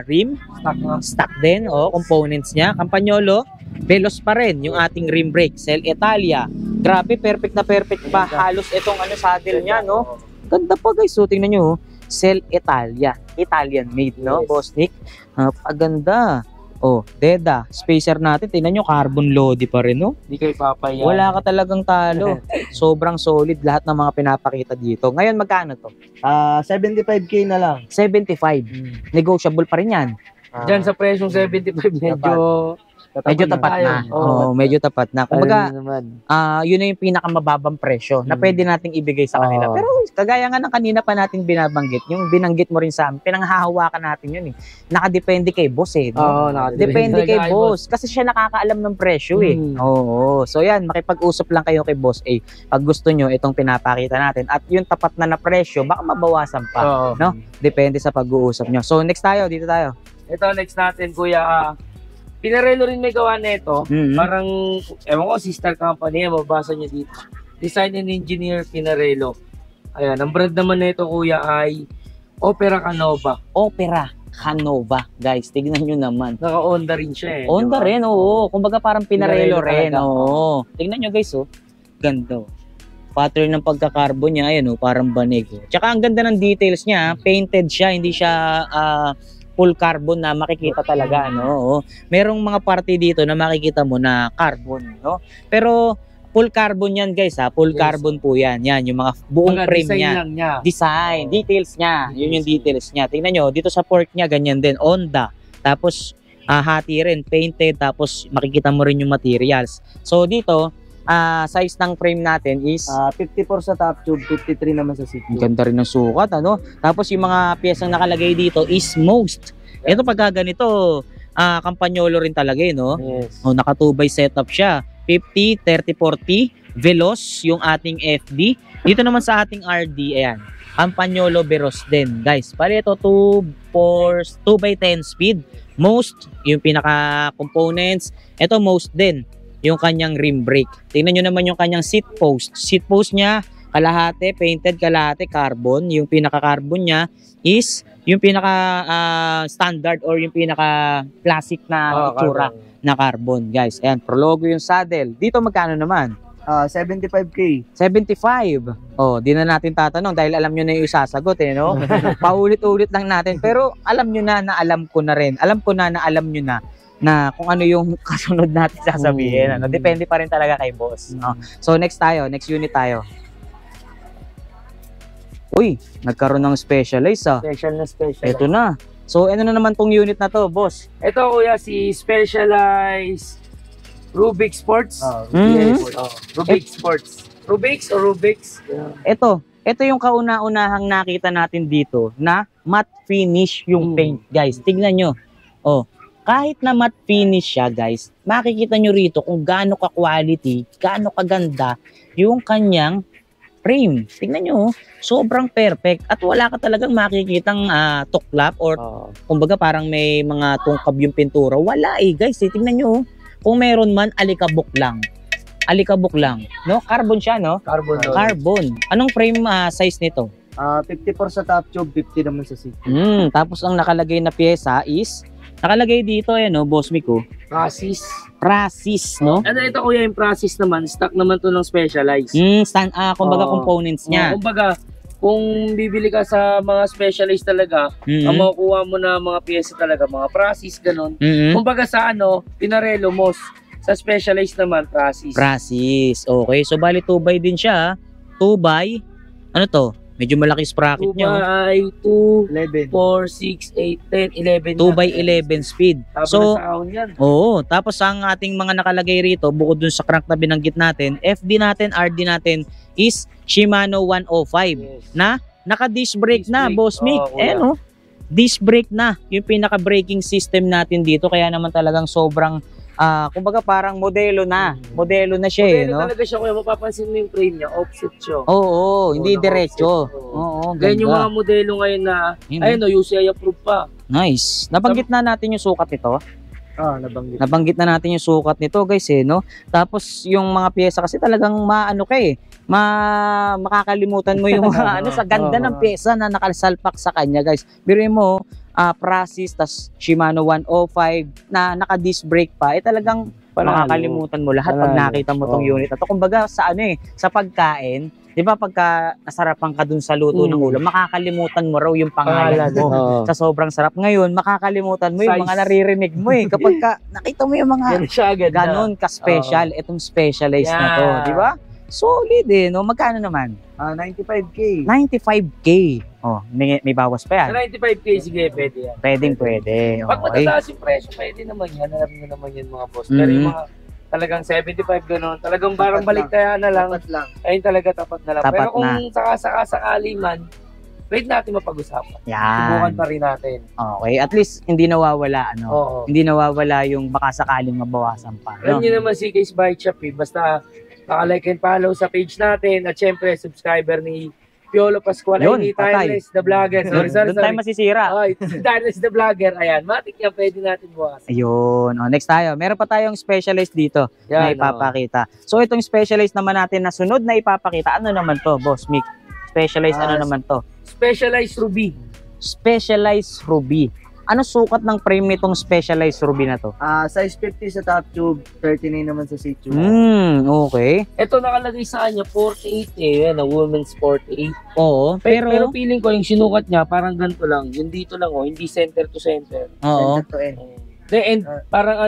rim, Stock na. stock din, components niya. Campagnolo, Veloz pa rin yung ating rim brake. Cell Italia. Grabe, perfect na perfect pa. Halos itong saddle niya, no? Ganda pa guys, so tingnan nyo. Cell Italia. Italian made, no? Yes. Boss Nick. Paganda. Deda. Spacer natin, tingnan nyo, carbon lodi pa rin, no? Hindi kayo papayan. Wala ka talagang talo. Sobrang solid lahat ng mga pinapakita dito. Ngayon, magkano to? 75k na lang. 75. Negotiable pa rin yan. Diyan sa presyong 75, Medyo tapat na. Medyo tapat na. Kumbaga, yun na yung pinakamababang presyo na pwede nating ibigay sa kanila. Pero kagaya nga ng kanina pa natin binabanggit, yung binanggit mo rin sa amin, pinanghahawakan natin yun eh. Nakadepende kay boss eh. No? Depende kay boss. Kasi siya nakakaalam ng presyo eh. Oo. So yan, makipag-usap lang kayo kay boss eh. Pag gusto nyo itong pinapakita natin at yung tapat na presyo, baka mabawasan pa. No? Depende sa pag-uusap nyo. So next tayo, dito tayo. Ito, next natin, kuya. Pinarello rin may gawa nito. Parang, ewan ko, sister company, mabasa niyo dito. Design and Engineer Pinarello. Ayan, ang brand naman nito, kuya, ay Opera Canova. Opera Canova. Guys, tignan nyo naman. Naka-Honda rin siya eh. Honda diba? rin, oo. Kumbaga parang Pinarello rin, talaga. oo. Tingnan nyo guys, ganda. Pattern ng pagka-carbon niya, ayan, parang banig. Tsaka ang ganda ng details niya, painted siya, hindi siya full carbon na makikita talaga, no? Merong mga parte dito na makikita mo na carbon, no? Pero full carbon yan, guys, ha? Full carbon po yan. Yan, yung mga buong frame niya. Lang niya. Design, details niya. Yun yung details niya. Tingnan nyo, dito sa fork niya, ganyan din. Honda. Tapos, hati rin, painted. Tapos, makikita mo rin yung materials. So, dito, size ng frame natin is 54 sa top tube, 53 naman sa seat. ang ganda rin ng sukat, ano? Tapos yung mga piyesang nakalagay dito is most. Ito pagka ganito, Campagnolo rin talaga, no? Yes. Naka 2x setup siya. 50, 30, 40, Veloz yung ating FD. Dito naman sa ating RD, ayan. Campagnolo Veloz din, guys. Bali ito 2x10 speed. Most yung pinaka components. Ito most din yung kanyang rim brake. Tingnan nyo naman yung kanyang seat post. Seat post niya, kalahati, painted, kalahati, carbon. Yung pinaka-carbon niya is yung pinaka-standard or yung pinaka-classic na itsura na carbon, guys. Ayan, Prologo yung saddle. Dito magkano naman? 75k. 75. Di na natin tatanong dahil alam nyo na yung isasagot, eh, no? Paulit-ulit lang natin. Pero alam nyo na alam ko na rin. Alam ko na alam nyo na kung ano yung kasunod natin sasabihin. Ano? Depende pa rin talaga kay boss. No? So next tayo, next unit tayo. Uy, nagkaroon ng specialized Special na special. Ito na. So ano na naman tong unit na to, boss? Ito, kuya, si Specialized Rubik Sports. Mhm. Rubik Sports. Rubik's o Rubik's? Ito yung kauna-unahang nakita natin dito na matte finish yung paint, guys. Tignan nyo. Kahit na matte finish siya, guys, makikita nyo rito kung gaano ka-quality, gaano kaganda yung kanyang frame. Tingnan nyo, sobrang perfect at wala ka talagang makikitang tuklap or kumbaga parang may mga tungkab yung pintura. Wala guys. Tingnan nyo, kung meron man, alikabok lang. Alikabok lang. No? Carbon siya, no? Carbon. Carbon. Anong frame size nito? 54 sa top tube, 50 naman sa seat. Tapos ang nakalagay na pyesa is Nakalagay dito, no, Boss Miko. Prasis. Prasis, no? Ano ito kuya yung Prasis naman, stock naman to ng Specialized. Kumbaga Oo. components niya. Kumbaga, kung bibili ka sa mga Specialized talaga, ang makukuha mo na mga pyesa talaga, mga Prasis, ganun. Kumbaga sa pinarelo mo, sa Specialized naman, Prasis. Prasis. Okay. So, bali 2x din siya. 2x. Ano to? Medyo malaki sprocket 2 niya. by 2, 11. 4, 6, 8, 10, 11. 2x11 speed. Tapos So, sa ahon yan. oo. Tapos ang ating mga nakalagay rito, bukod dun sa crank na binanggit natin, FD natin, RD natin is Shimano 105 Yes. na naka-disc brake Disc na, brake. Boss Mick. Oo, kuya. Disc brake na yung pinaka-braking system natin dito. Kaya naman talagang sobrang, kumbaga parang modelo na. Modelo na siya, Modelo no? talaga siya kuya, mapapansin mo yung frame niya, offset siya. Oo, hindi naka-offset. diretso. Oo. Oo, Ganyan yung ganda. mga modelo ngayon na, Yun, ayun UCI approved pa. Nice. Nabanggit na natin yung sukat nito. Nabanggit. Nabanggit na natin yung sukat nito, guys, no? Tapos yung mga pyesa kasi talagang maano ka makakalimutan mo yung mga sa ganda ng pyesa na nakasalpak sa kanya, guys. Biruin mo, Prasis tas Shimano 105 na naka-disc brake pa, talagang makakalimutan mo lahat pag Panalo. nakita mo tong unit. At kumbaga sa sa pagkain, 'di ba pagka nasarapan ka dun sa luto ng ulam, makakalimutan mo raw yung pangalan mo. Sa sobrang sarap ngayon, makakalimutan mo yung Size. mga naririnig mo kapag nakita mo yung mga Yan siya agad. ganon ka-special, itong specialized na to, Yeah. 'di ba? Solid no? Magkano naman? 95K. 95K. Oh, may bawas pa yan. Sa 95K, sige, pwede yan. Pwede. Pag Okay. matataas yung presyo, pwede naman yan. Alam nyo naman yan mga boss. Pero yung mga talagang 75 gano'n, talagang parang Tapat baliktaya na lang. Tapat lang. Ayun talaga tapat na lang. Tapat Pero kung sakali man, pwede natin mapag-usapan. Subukan Yan. pa rin natin. Okay, at least hindi nawawala Oo. Hindi nawawala yung baka sakaling mabawasan pa, Alam no? nyo naman si Case Bike Shop eh. Basta naka-like and follow sa page natin. At syempre, subscriber ni Piolo Pascual. Yun, Ay, ni patay. Tireless the Vlogger. Sorry. Doon tayo masisira. Ay, Tireless the Vlogger. Ayan, matik yan. Pwede natin bukas. Ayun. Next tayo. Meron pa tayong specialist dito na Yan, ipapakita. So itong specialist naman natin na sunod na ipapakita, ano naman to, Boss Mick? Specialized ano naman to? Specialized Ruby. Specialized Ruby. Ano sukat ng frame nitong Specialized Ruby na to? Size 50 sa top tube, 39 naman sa seat tube. Okay. Ito nakalagay sa kanya 48 yan, women's 48. Oo, Pero pero feeling ko yung sinukat niya parang ganito lang, yung dito lang hindi center to center. oo. Center to end. And parang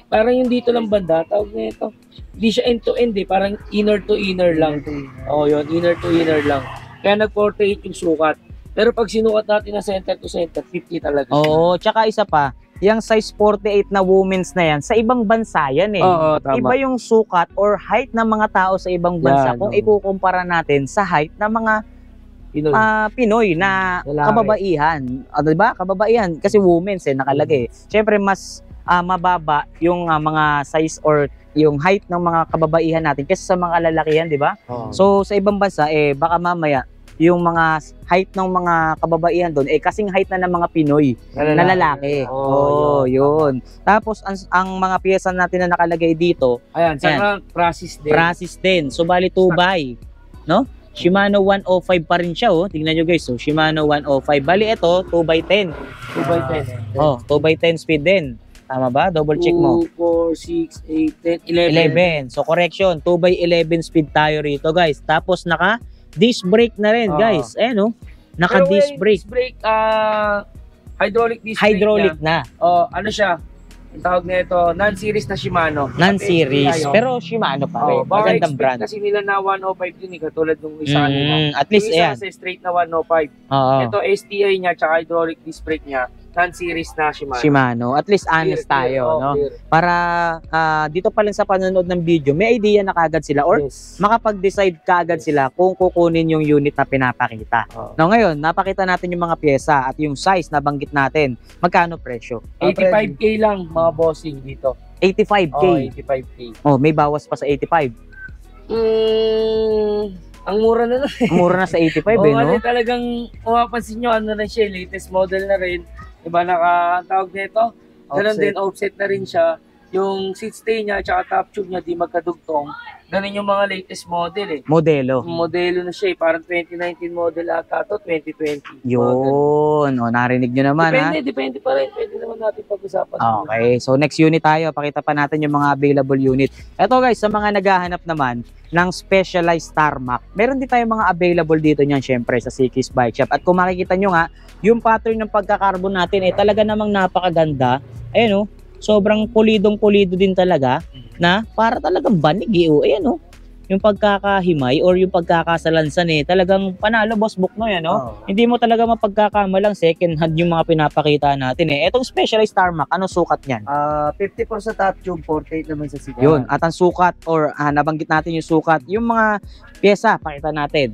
parang yung dito lang banda, tawag na ito. Hindi siya end to end parang inner to inner lang. Yun, inner to inner lang. Kaya nag-48 yung sukat. Pero pag sinukat natin na center to center, 50 talaga. Oo, tsaka isa pa, yung size 48 na women's na yan, sa ibang bansa yan Oo, tama. Iba yung sukat or height ng mga tao sa ibang bansa Yan, kung oo. ikukumpara natin sa height ng mga Pinoy. Pinoy na Lalaki. kababaihan. Diba? Kababaihan. Kasi women's nakalagay. Siyempre, mas mababa yung mga size or yung height ng mga kababaihan natin kaysa sa mga lalakihan, di ba? Oo. So, sa ibang bansa, baka mamaya, yung mga height ng mga kababaihan doon, kasing height na ng mga Pinoy na lalaki. Yun. Tapos, ang mga piyesa natin na nakalagay dito, Ayan, sa Ayan. mga Prasis din. Prasis din. So, bali 2x. No? Shimano 105 pa rin siya, Tingnan nyo guys, Shimano 105. Bali ito, 2x10. 2x10. 2x10 speed din. Tama ba? Double check mo. 2, 4, 6, 8, 10, 11. 11. So, correction. 2x11 speed tayo rito, guys. Tapos, naka-disc brake na rin, guys. Pero Naka-disc yung brake. disc brake, hydraulic disc brake Hydraulic niya. na. Ano siya? Ang tawag na ito, non-series na Shimano. Non-series. Tayo. Pero Shimano pa rin. baka Magandang expect brand. kasi nila na 105 din katulad nung isa kanina. At least, Yung isa ayan. kasi straight na 105. Oo. Ito STI niya tsaka hydraulic disc brake niya, non-series na Shimano. Shimano. At least honest Clear, tayo, no? clear. Para dito pa lang sa panonood ng video, may idea na kagad sila or Yes. makapag-decide kaagad sila kung kukunin yung unit na pinapakita. Oo. No, ngayon, napakita natin yung mga pyesa at yung size na banggit natin. Magkano presyo? 85K lang mga bossing dito. 85K. 85K. May bawas pa sa 85. Ang mura na nun. Mura na sa 85 Oo, no? kasi talagang mapapansin nyo, ano na siya, latest model na rin. Diba, tawag nito? Ganun Offset. din, offset na rin siya. yung seat stay niya at top tube niya di magkadugtong. Ganun yung mga latest model eh. Modelo. Modelo na siya eh. Parang 2019 model ata to, 2020. Yun. O, narinig nyo naman, ha? Depende pa rin. Pwede naman natin pag-usapan. Okay, so next unit tayo. Pakita pa natin yung mga available unit. Ito guys, sa mga naghahanap naman ng specialized tarmac, meron din tayong mga available dito niyan syempre sa CK's Bike Shop. At kung makikita nyo nga, yung pattern ng pagkakarbon natin talaga namang napakaganda. Ayan o, sobrang pulidong-pulido din talaga na para talagang banig ayan o. Yung pagkakahimay or yung pagkakasalansan talagang panalo boss book no yan Hindi mo talaga mapagkakamalang second hand yung mga pinapakita natin Etong specialized tarmac, ano sukat niyan? 54 sa top tube, 48 naman sa sigaw. Yun, at ang sukat or nabanggit natin yung sukat, yung mga pyesa, pakita natin.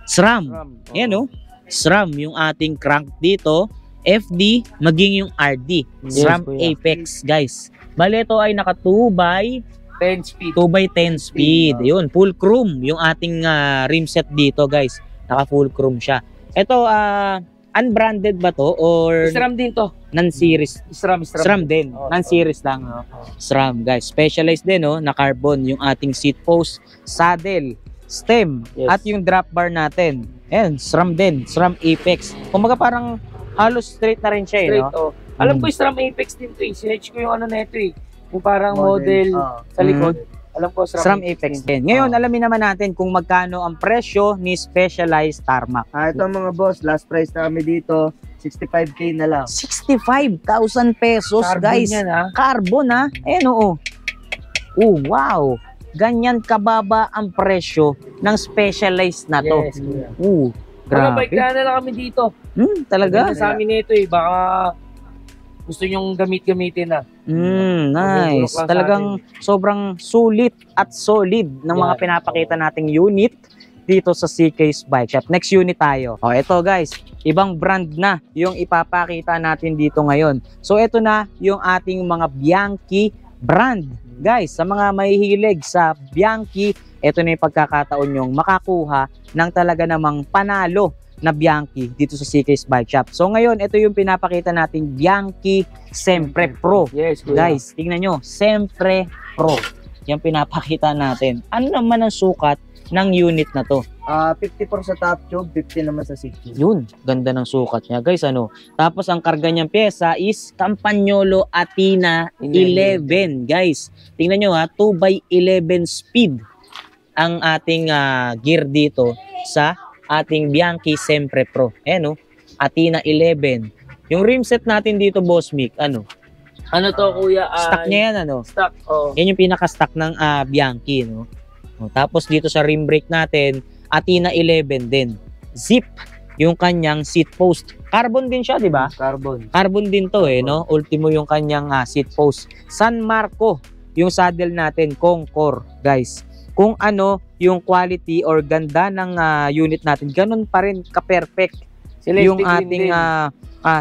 SRAM, yan SRAM, yung ating crank dito, FD, maging yung RD, SRAM kuya. Apex, guys. Bale, ito ay naka 10 speed. 2x10 speed. Yun, full chrome yung ating rim set dito, guys. Naka full chrome siya. Ito, unbranded ba to or SRAM din to. non-series? SRAM din. Non-series lang. SRAM, guys. Specialized din, na carbon yung ating seat post, saddle, stem, Yes. at yung drop bar natin. Ayan, SRAM din. SRAM Apex. Kumbaga parang halos straight na rin siya, Straight no? Alam ko yung SRAM Apex din to. Sinetch ko yung ano na ito Yung parang model sa likod. Alam ko SRAM Apex din. Ngayon, alamin naman natin kung magkano ang presyo ni Specialized Tarmac. Ito mga boss, last price na kami dito, 65k na lang. 65,000 pesos, Carbon guys. yan, ha? Carbon, ha? Ayan, oo. Oh, wow. Ganyan kababa ang presyo ng Specialized na to. Yes, kuya. Mga Grabe. bike na lang kami dito. Talaga? Ganda sa amin nito Baka gusto nyong gamitin na. Nice. Bubulok lang sa Talagang sobrang sulit at solid ng mga Yan. pinapakita nating unit dito sa CK's Bike Shop. Next unit tayo. Ito guys, ibang brand na yung ipapakita natin dito ngayon. So ito na yung ating mga Bianchi brand. Guys, sa mga mahihilig sa Bianchi, ito na yung pagkakataon yung makakuha ng talaga namang panalo na Bianchi dito sa CK's Bike Shop. So ngayon, ito yung pinapakita nating Bianchi Sempre Pro. Yes, kuya. Guys, tingnan nyo, Sempre Pro. Yung pinapakita natin. Ano naman ang sukat ng unit na to? 54 sa top tube, 50 naman sa seat tube. Yun, ganda ng sukat niya. Guys, Tapos ang karga niyang pyesa is Campagnolo Athena 11. Guys, tingnan nyo 2x11 speed ang ating gear dito sa ating Bianchi Sempre Pro. Athena 11. Yung rim set natin dito, Boss Mick, Ano to, kuya? stock niya yan, Stock, Yan yung pinaka-stock ng Bianchi, Tapos dito sa rim brake natin, Athena 11 din. Zip, yung kanyang seat post. Carbon din siya, di ba? Carbon. Carbon din to, Ultimo yung kanyang seat post. San Marco, yung saddle natin, Concord, guys. Kung ano yung quality or ganda ng unit natin, ganun pa rin ka-perfect yung ating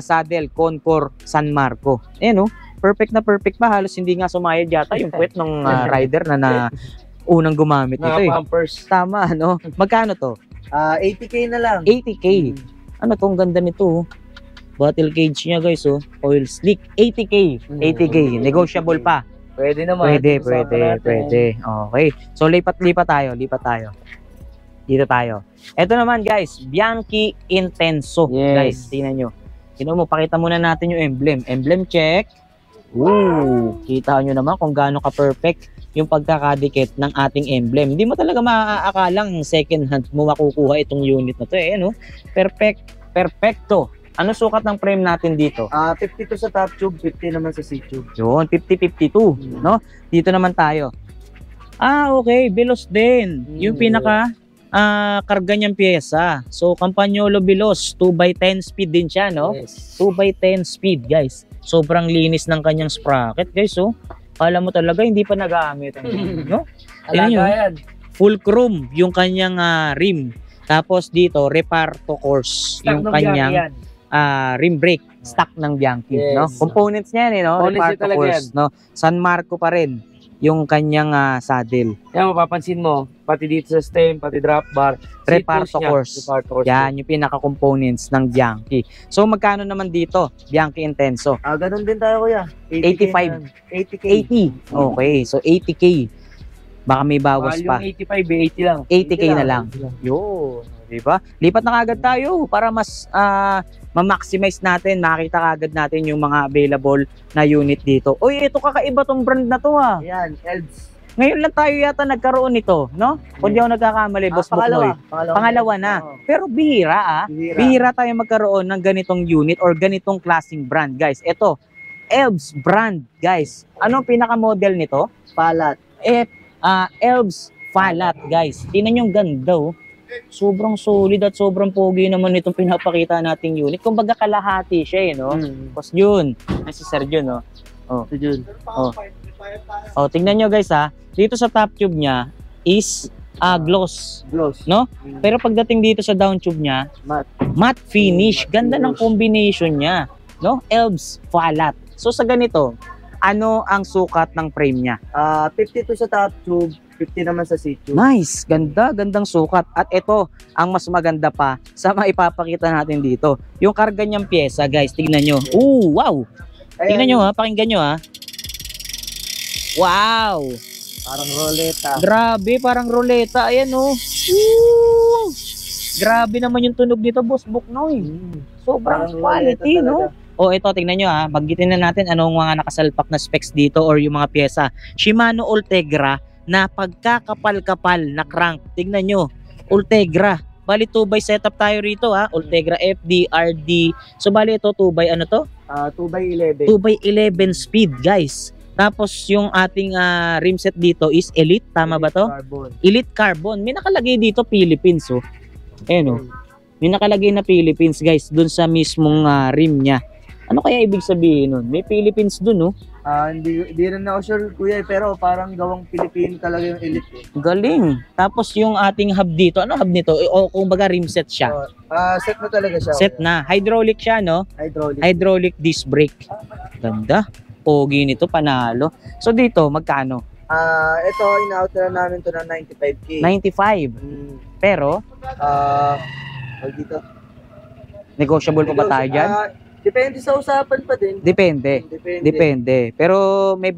saddle, Concord, San Marco. Perfect na perfect pa. Halos hindi nga sumayad yata yung puwet ng rider na unang gumamit nito Pampers. Tama, Magkano to? 80k na lang. 80k. Ano to? Ang ganda nito. Bottle cage niya, guys, Oil slick. 80k. 80k. Negotiable pa. Pwede naman. Pwede. Okay. So, lipat tayo. Dito tayo. Ito naman, guys. Bianchi Intenso. Yes. Guys, tingnan nyo. Pakita muna natin yung emblem. Emblem check. Kita nyo naman kung gaano ka-perfect yung pagkakadikit ng ating emblem. Hindi mo talaga maaakalang second hand mo makukuha itong unit na to. Perfecto. Ano sukat ng frame natin dito? 52 sa top tube, 50 naman sa seat tube. Yun, 50-52, Dito naman tayo. Okay, Veloz din. Yung pinaka karga niyang pyesa. So, Campagnolo Veloz, 2x10 speed din siya, Yes. 2x10 speed, guys. Sobrang linis ng kanyang sprocket, guys, Kala mo talaga hindi pa nagamit, no? Tingnan nyo, Alaga yan. full chrome yung kanyang rim. Tapos dito, Reparto Course, Stock yung ng kanyang Bianchi yan. rim brake, stock ng Bianchi, Yes. Components niya yan, Components Reparto niya talaga Course, San Marco pa rin. yung kanyang saddle. Yan, mapapansin mo, pati dito sa stem, pati drop bar, Reparto course. Reparto course. Yan, yung pinaka-components ng Bianchi. So, magkano naman dito? Bianchi Intenso. Ganun din tayo, kuya. 85. 80K. 80. Okay, so 80K. Baka may bawas Mahal pa. yung 85, 80 lang. 80K na lang. Yun. Diba? Lipat na kagad tayo para mas ma-maximize natin, makita kagad natin yung mga available na unit dito. Uy, ito kakaiba tong brand na to Yan, Elves. Ngayon lang tayo yata nagkaroon nito, no? Kung di ako nagkakamali, Boss Buknoy. Pangalawa na. Pero bihira Bihira tayo magkaroon ng ganitong unit or ganitong klaseng brand, guys. Ito, Elves brand, guys. Anong pinaka-model nito? Palat. Elves Falat, guys. Tingnan yung ganda, oh. Sobrang solid at sobrang pogi naman itong pinapakita nating unit. Kumbaga kalahati siya, no? Tapos yun. Ay, si Sergio, no? Ito yun. Tingnan nyo, guys, Dito sa top tube niya is gloss, Gloss. no? Pero pagdating dito sa down tube niya, matte finish. Ganda ng combination niya, no? Elves Falat. So sa ganito, ano ang sukat ng frame niya? 52 sa top tube, 50 naman sa seat tube. Nice, gandang sukat. At ito, ang mas maganda pa sa maipapakita natin dito. Yung karga niyang pyesa, guys, tignan nyo. Ooh, wow! Tignan nyo, pakinggan nyo, Wow! Parang roleta. Grabe, parang roleta. Ayan, oh. Woo! Grabe naman yung tunog dito, Boss Buknoy. Sobrang quality, no? Ito, tingnan nyo, Baggitin na natin anong mga nakasalpak na specs dito or yung mga pyesa. Shimano Ultegra na pagkakapal-kapal na crank. Tingnan nyo, Ultegra. Bali 2x setup tayo rito, Ultegra FD, RD. So bali ito 2x ano to? 2x11. 2x11 speed, guys. Tapos yung ating rim set dito is Elite, tama ba to? Carbon. Elite Carbon. May nakalagay dito Philippines, oh. Ayan, oh. May nakalagay na Philippines, guys, dun sa mismong rim niya. Ano kaya ibig sabihin nun? May Philippines dun, oh. Hindi rin ako sure, kuya, pero parang gawang Pilipino talaga yung Elite. Galing. Tapos yung ating hub dito, ano hub nito? O kumbaga rim set siya. Set na talaga siya. Set na. Hydraulic siya, no? Hydraulic. Hydraulic disc brake. Ganda. Pogi nito, panalo. So dito, magkano? Ito, in-out na namin to ng 95K. 95. Pero, dito. negotiable pa ba tayo dyan? Depende sa usapan pa din. Depende. Pero may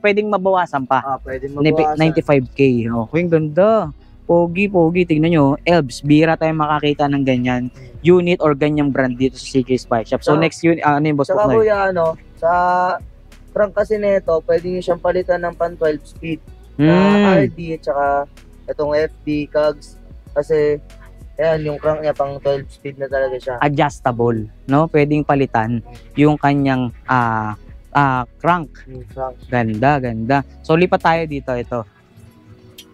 pwedeng mabawasan pa. Pwedeng mabawasan. 95K. Okay, ganda. Pogi. Tingnan nyo. Elves, bira tayo makakita ng ganyan unit or ganyang brand dito sa CK's Bike Shop. So next unit, ano yung Boss Saka Buknoy? kuya, sa trunk kasi nito, pwede nyo siyang palitan ng pan 12 speed. Na RD, tsaka itong FD, cogs. Kasi, ayan, yung crank niya pang 12 speed na talaga siya. Adjustable, no? Pwedeng palitan yung kanyang crank. Ganda. So lipat tayo dito,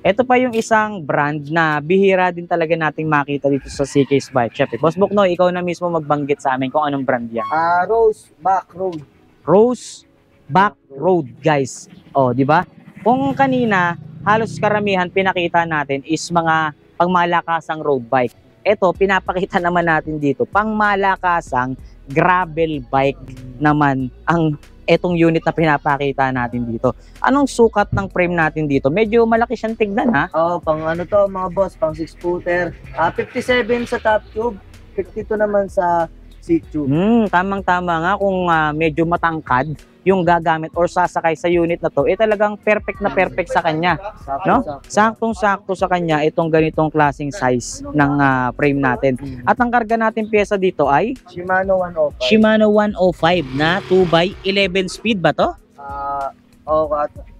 ito pa yung isang brand na bihira din talaga nating makita dito sa CK's Bike Shop. Boss Buknoy, ikaw na mismo magbanggit sa amin kung anong brand yan. Rose Back Road. Rose Back Road, guys. Di ba? Kung kanina, halos karamihan pinakita natin is mga pangmalakasang road bike. Ito, pinapakita naman natin dito, pangmalakasang gravel bike naman ang etong unit na pinapakita natin dito. Anong sukat ng frame natin dito? Medyo malaki siyang tignan, Pang ano to, mga boss, pang 6-footer. 57 sa top tube, 52 naman sa seat tube. Tamang-tama nga kung medyo matangkad yung gagamit or sasakay sa unit na to, talagang perfect na perfect sa kanya, no? Saktong-sakto sa kanya itong ganitong klaseng size ng frame natin. At ang karga natin pyesa dito ay Shimano 105. Shimano 105 na 2x11 speed ba to?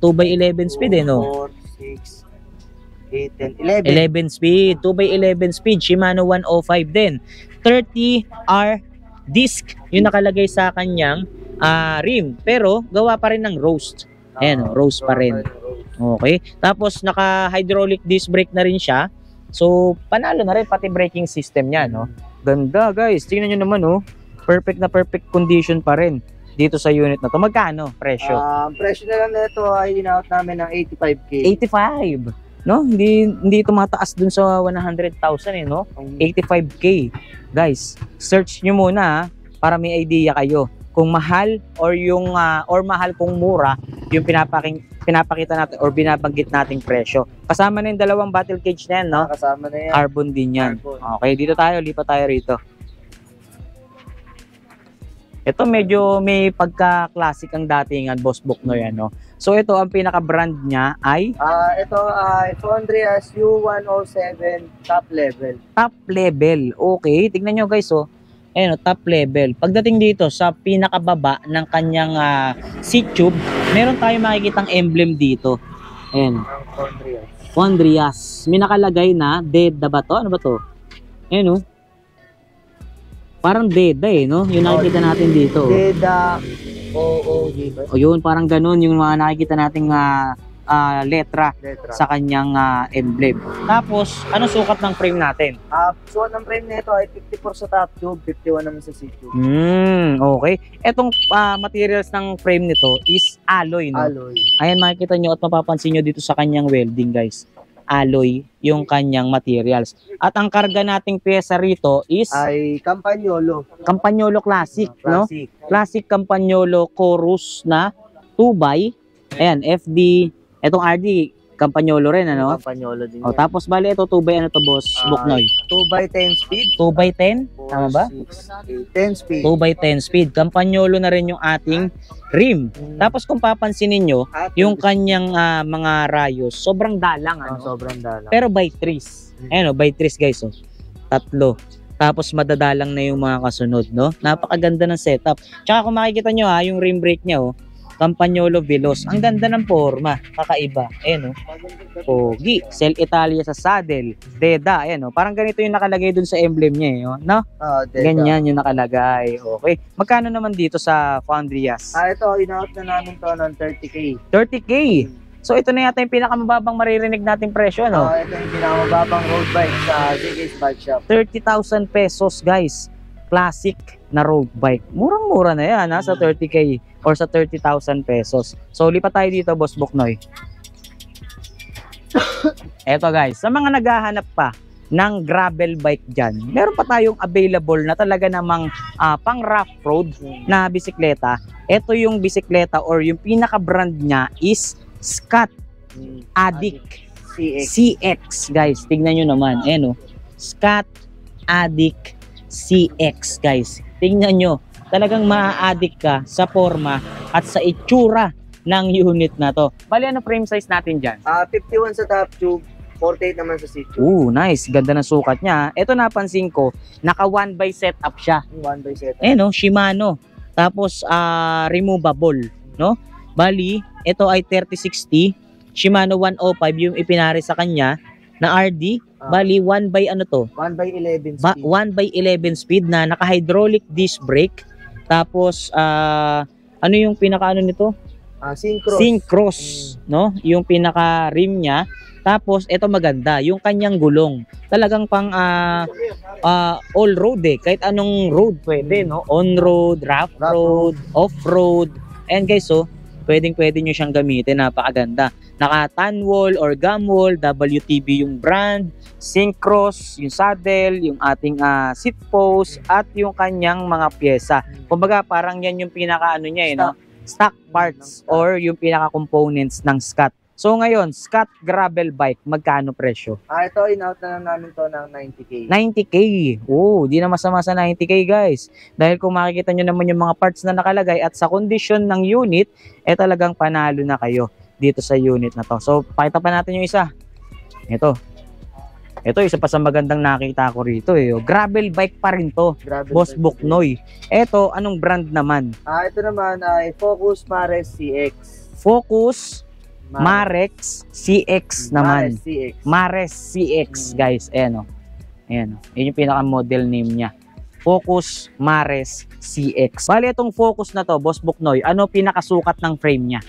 2x11 speed, no? 4, 6, 8, 10, 11. 11 speed, 2x11 speed, Shimano 105 din. 30R disc yung nakalagay sa kanyang rim, pero gawa pa rin ng roast. Ayan, roast pa rin. Okay. Tapos naka-hydraulic disc brake na rin siya. So, panalo na rin pati braking system niya, no? Ganda, guys. Tingnan nyo naman, perfect na perfect condition pa rin dito sa unit na to. Magkano presyo? Presyo na lang nito ay in-out namin ng 85K. 85. No? Hindi tumataas dun sa 100,000 no? 85K. Guys, search nyo muna para may idea kayo kung mahal or mahal kung mura yung pinapakita natin or binabanggit nating presyo. Kasama na yung dalawang battle cage na yan, no? Kasama na yan. Carbon din yan. Carbon. Okay, dito tayo, lipat tayo rito. Ito medyo may pagka-classic ang datingan, Boss Buknoy, ano? So ito, ang pinaka-brand niya ay Ito ay Fondrias U107 top level. top level. Okay, tignan nyo guys, oh. Ayan, oh, top level. Pagdating dito sa pinakababa ng kanyang seat tube, meron tayong makikitang emblem dito. Ayan, Ang Fondrias. Fondrias. May nakalagay na DEDA ba to? Ano ba to? Ayan, oh. Parang DEDA eh, no? Yung nakikita natin dito. Oh. Deda OOG ba? O yun, parang ganun yung mga nakikita nating letra Letra. sa kanyang emblem. Tapos, anong sukat ng frame natin? Suot ng frame nito ay 54 sa top tube, 51 naman sa seat tube. Okay. Etong materials ng frame nito is alloy, no? Alloy. Ayan, makikita nyo at mapapansin nyo dito sa kanyang welding, guys. Alloy yung kanyang materials. At ang karga nating pyesa rito is Ay Campagnolo. Campagnolo Classic, no? Classic. Classic Campagnolo Chorus na 2x. Ayan, FD. Etong RD, Campagnolo rin, ano? Campagnolo din O, yan. tapos bali ito 2x ano to, Boss Buknoy? 2x10 speed. 2x10? Tama ba? 10 speed. 2x10 speed. Campagnolo na rin yung ating rim. Tapos kung papansinin nyo, yung kanyang mga rayos, sobrang dalang, ano? sobrang dalang. Pero by trees. Ayan o, by trees guys, oh. Tatlo. Tapos madadalang na yung mga kasunod, no? Napakaganda ng setup. Tsaka kung makikita nyo yung rim brake niya, oh. Campagnolo Veloz. Ang ganda ng forma. Kakaiba. Ayan, oh. Pogi. Cell Italia sa saddle. DEDA. Ayan, oh. Parang ganito yung nakalagay dun sa emblem niya, eh, oh. No? Deda. Ganyan yung nakalagay. Okay. Magkano naman dito sa Fondrias? Ito, in-out na namin to ng 30K. 30K. So ito na yata yung pinakamababang maririnig nating presyo, no? Ito yung pinakamababang road bike sa JK's Bike Shop. 30,000 pesos, guys. Classic na road bike. Murang-mura na yan, ha? Sa 30K or sa 30,000 pesos. So, lipat tayo dito, Boss Buknoy. Eto, guys. Sa mga naghahanap pa ng gravel bike dyan, meron pa tayong available na talaga namang pang rough road na bisikleta. Ito yung bisikleta or yung pinaka-brand niya is Scott Addict CX. CX, guys. Tignan nyo naman. Ayan, oh. Scott Addict CX, guys. Tingnan nyo, talagang maa-addict ka sa forma at sa itsura ng unit na to. Bali, ano frame size natin dyan? 51 sa top tube, 48 naman sa seat tube. Nice. Ganda ng sukat niya. Ito napansin ko, naka 1x setup siya. 1 by set. No? Shimano. Tapos, removable. No? Bali, ito ay 3060. Shimano 105 yung ipinari sa kanya na RD. Bali, 1 by ano to? 1 by 11 1 speed. by 11 speed na naka-hydraulic disc brake. Tapos, ano yung pinaka-ano nito? Syncross. Syncross, no? Yung pinaka-rim niya. Tapos, ito maganda, yung kanyang gulong. Talagang pang all-road eh. Kahit anong road pwede, no? On-road, rough road, off-road. And guys, so, pwedeng-pwede nyo siyang gamitin. Napakaganda. Naka-tan wall or gum wall, WTB yung brand, Syncross, yung saddle, yung ating seat post, at yung kanyang mga pyesa. Kumbaga, parang yan yung pinaka-ano niya, no? Stock parts or yung pinaka-components ng Scott. So ngayon, Scott gravel bike, magkano presyo? Ito, in-out na lang namin to ng 90K. 90K. Di na masama sa 90K, guys. Dahil kung makikita nyo naman yung mga parts na nakalagay at sa kondisyon ng unit, talagang panalo na kayo dito sa unit na to. So, pakita pa natin yung isa. Ito, isa pa sa magandang nakita ko rito. Gravel bike pa rin to. Boss Buknoy. Ito, anong brand naman? Ito naman ay Focus Mares CX. Focus Marex CX naman. Mares CX. Mares CX, guys. Ayan, Ayan, yun yung pinaka-model name niya. Focus Mares CX. Bali, itong Focus na to, Boss Buknoy, ano pinakasukat ng frame niya?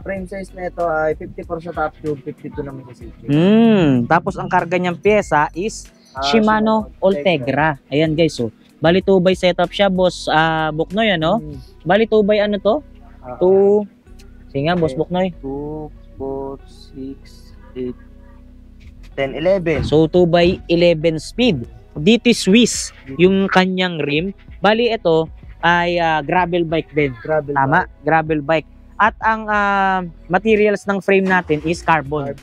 Frame size nito ay 54 sa top tube, 52 naman sa seat tube. Tapos ang karga niyang pyesa is Shimano Ultegra. Ayan, guys, bali 2x setup siya, Boss Buknoy, ano? Bali 2x ano to? 2. Sige nga, Boss Buknoy. 2, 4, 6, 8, 10, 11. So 2x11 speed. DT Swiss yung kanyang rim. Bali ito ay gravel bike din. Gravel Tama, bike. gravel bike. At ang materials ng frame natin is carbon.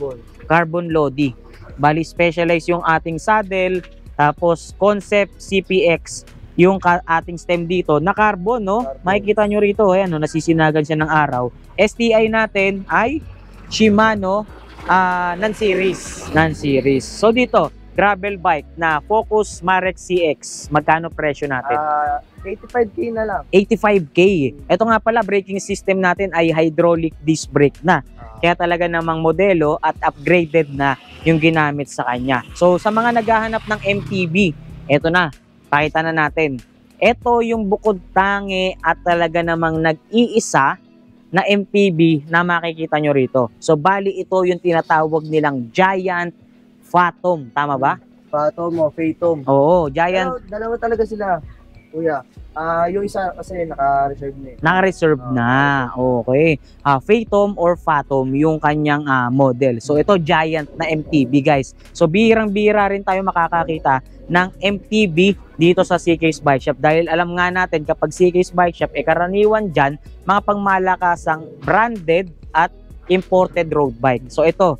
Carbon Lodi. Bali, specialized yung ating saddle. Tapos, Concept CPX. Yung ating stem dito na carbon, no? Carbon. Makikita nyo rito, ayan, no? Nasisinagan siya ng araw. STI natin ay Shimano non-series. Non-series. So, dito, gravel bike na Focus Marex CX. Magkano presyo natin? 85K na lang. 85K. Ito nga pala, braking system natin ay hydraulic disc brake na. Kaya talaga namang modelo at upgraded na yung ginamit sa kanya. So, sa mga naghahanap ng MTB, ito na, pakita na natin. Ito yung bukod tangi at talaga namang nag-iisa na MTB na makikita nyo rito. So, bali ito yung tinatawag nilang Giant Phantom. Tama ba? Phantom o Phantom. Oo, Giant. Pero, dalawa talaga sila, kuya. Yung isa kasi naka-reserve na eh. Naka-reserve na. Okay. Phantom or Phantom yung kanyang model. So ito Giant na MTB guys. So birang-bira rin tayo makakakita ng MTB dito sa CK's Bike Shop. Dahil alam nga natin kapag CK's Bike Shop, karaniwan dyan, mga pangmalakasang branded at imported road bike. So ito,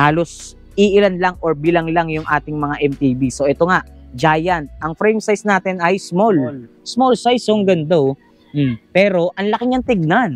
halos iilan lang or bilang lang yung ating mga MTB. So ito nga, Giant. Ang frame size natin ay small. Small size yung ganda. Pero ang laki niyang tignan.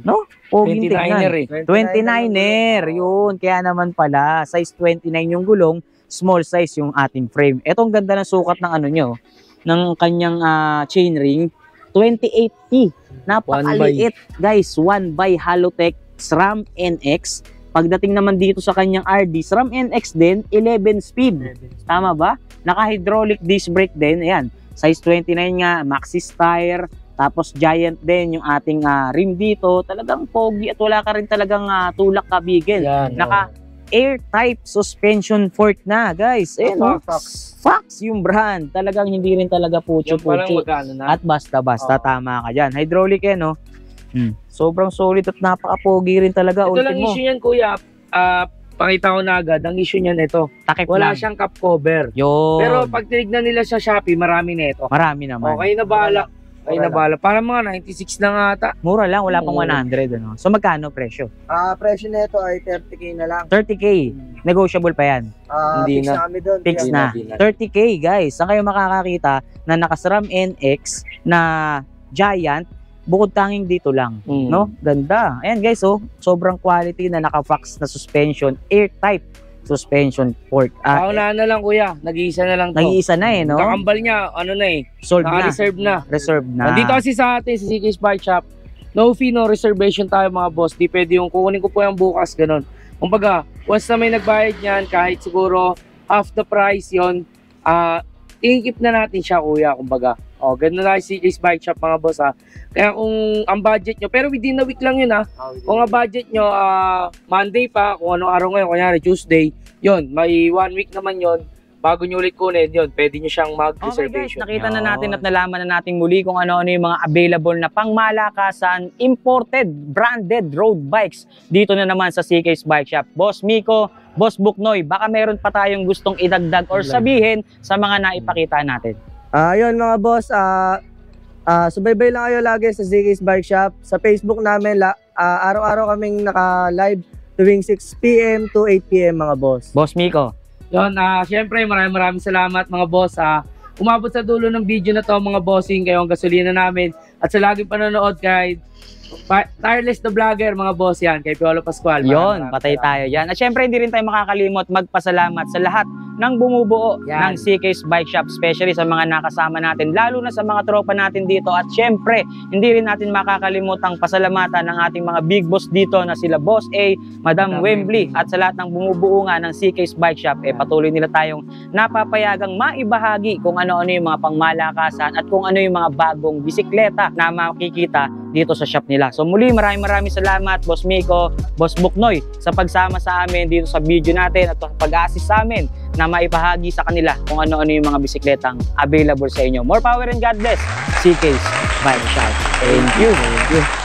No? Poging 29er tignan. 29er. Yun. Kaya naman pala, size 29 yung gulong, small size yung ating frame. Etong ganda ng sukat ng ano nyo, ng kanyang chain ring, 28T. Napakaliit. Guys, 1x Halotech SRAM NX. Pagdating naman dito sa kanyang RD, SRAM NX din, 11 speed. Tama ba? Naka-hydraulic disc brake din. Ayan, size 29 nga, Maxxis tire. Tapos Giant din yung ating rim dito. Talagang pogi at wala ka rin talagang tulak kabigil. Naka-air type suspension fork na, guys. Ayan, Fox yung brand. Talagang hindi rin talaga pucho-pucho. At basta-basta, tama ka dyan. Hydraulic yan, no? Sobrang solid at napaka-pogi rin talaga. Ito lang issue niyan, kuya. Pakita ko na agad. Ang issue niyan ito. Takip Wala lang. siyang cup cover. Yun. Pero pag tinignan nila sa Shopee, marami na ito. Marami naman. Okay na bahala. Okay na bahala. Para mga 96 na nga ata. Mura lang, wala pang 100. Ano? So magkano presyo? Presyo nito ay 30K na lang. 30K. Negotiable pa yan. Hindi Fix na. na kami doon. Fix Kaya- na. Hindi na. 30K guys. Saan kayo makakakita na naka-SRAM NX na Giant, bukod tanging dito lang. No? Ganda. Ayan guys, oh. Sobrang quality na naka-Fox na suspension. Air type suspension fork. Paunahan na lang, kuya. Nag-iisa na lang to. Nag-iisa na eh, no? Kakambal niya, ano na eh. Sold na. Naka-reserve na. Reserve na. Nandito kasi sa atin, sa CK's Bike Shop, no fee, no reservation tayo mga boss. Di pwede yung kukunin ko po yung bukas, ganun. Kumbaga, once na may nagbayad niyan, kahit siguro half the price yon, i-keep na natin siya, kuya, kumbaga. O, ganun na si CK's Bike Shop mga boss, ha. Kaya kung ang budget nyo, pero within a week lang yun, ha. Kung ang budget nyo, Monday pa, kung anong araw ngayon, kunyari Tuesday, yon, may 1 week naman yon, bago nyo ulit kunin, yun, pwede nyo siyang Okay guys, mag-reservation. nakita na natin at nalaman na natin muli kung ano-ano yung mga available na pangmalakasan, imported, branded road bikes dito na naman sa CK's Bike Shop. Boss Miko, Boss Buknoy, baka meron pa tayong gustong idagdag or sabihin sa mga naipakita natin. Yun mga boss, subaybay lang kayo lagi sa CK's Bike Shop. Sa Facebook namin, araw-araw kaming naka-live tuwing 6 PM to 8 PM mga boss. Boss Miko. Yun, syempre maraming salamat mga boss. Umabot sa dulo ng video na to mga bossing, kayo ang gasolina namin. At sa laging panonood kay Tireless the Vlogger mga boss yan, kay Piolo Pascual. Yon, patay tayo yan. At syempre hindi rin tayo makakalimot magpasalamat sa lahat ng bumubuo ng CK's Bike Shop, especially sa mga nakasama natin, lalo na sa mga tropa natin dito. At syempre, hindi rin natin makakalimutang pasalamatan ng ating mga big boss dito na sila Boss A, Madam Wembley, at sa lahat ng bumubuo nga ng CK's Bike Shop, patuloy nila tayong napapayagang maibahagi kung ano-ano yung mga pangmalakasan at kung ano yung mga bagong bisikleta na makikita dito sa shop nila. So muli, maraming salamat Boss Miko, Boss Buknoy, sa pagsama sa amin dito sa video natin at pag-assist sa amin na maipahagi sa kanila kung ano-ano yung mga bisikletang available sa inyo. More power and God bless. CK's Bike Shop. Thank you.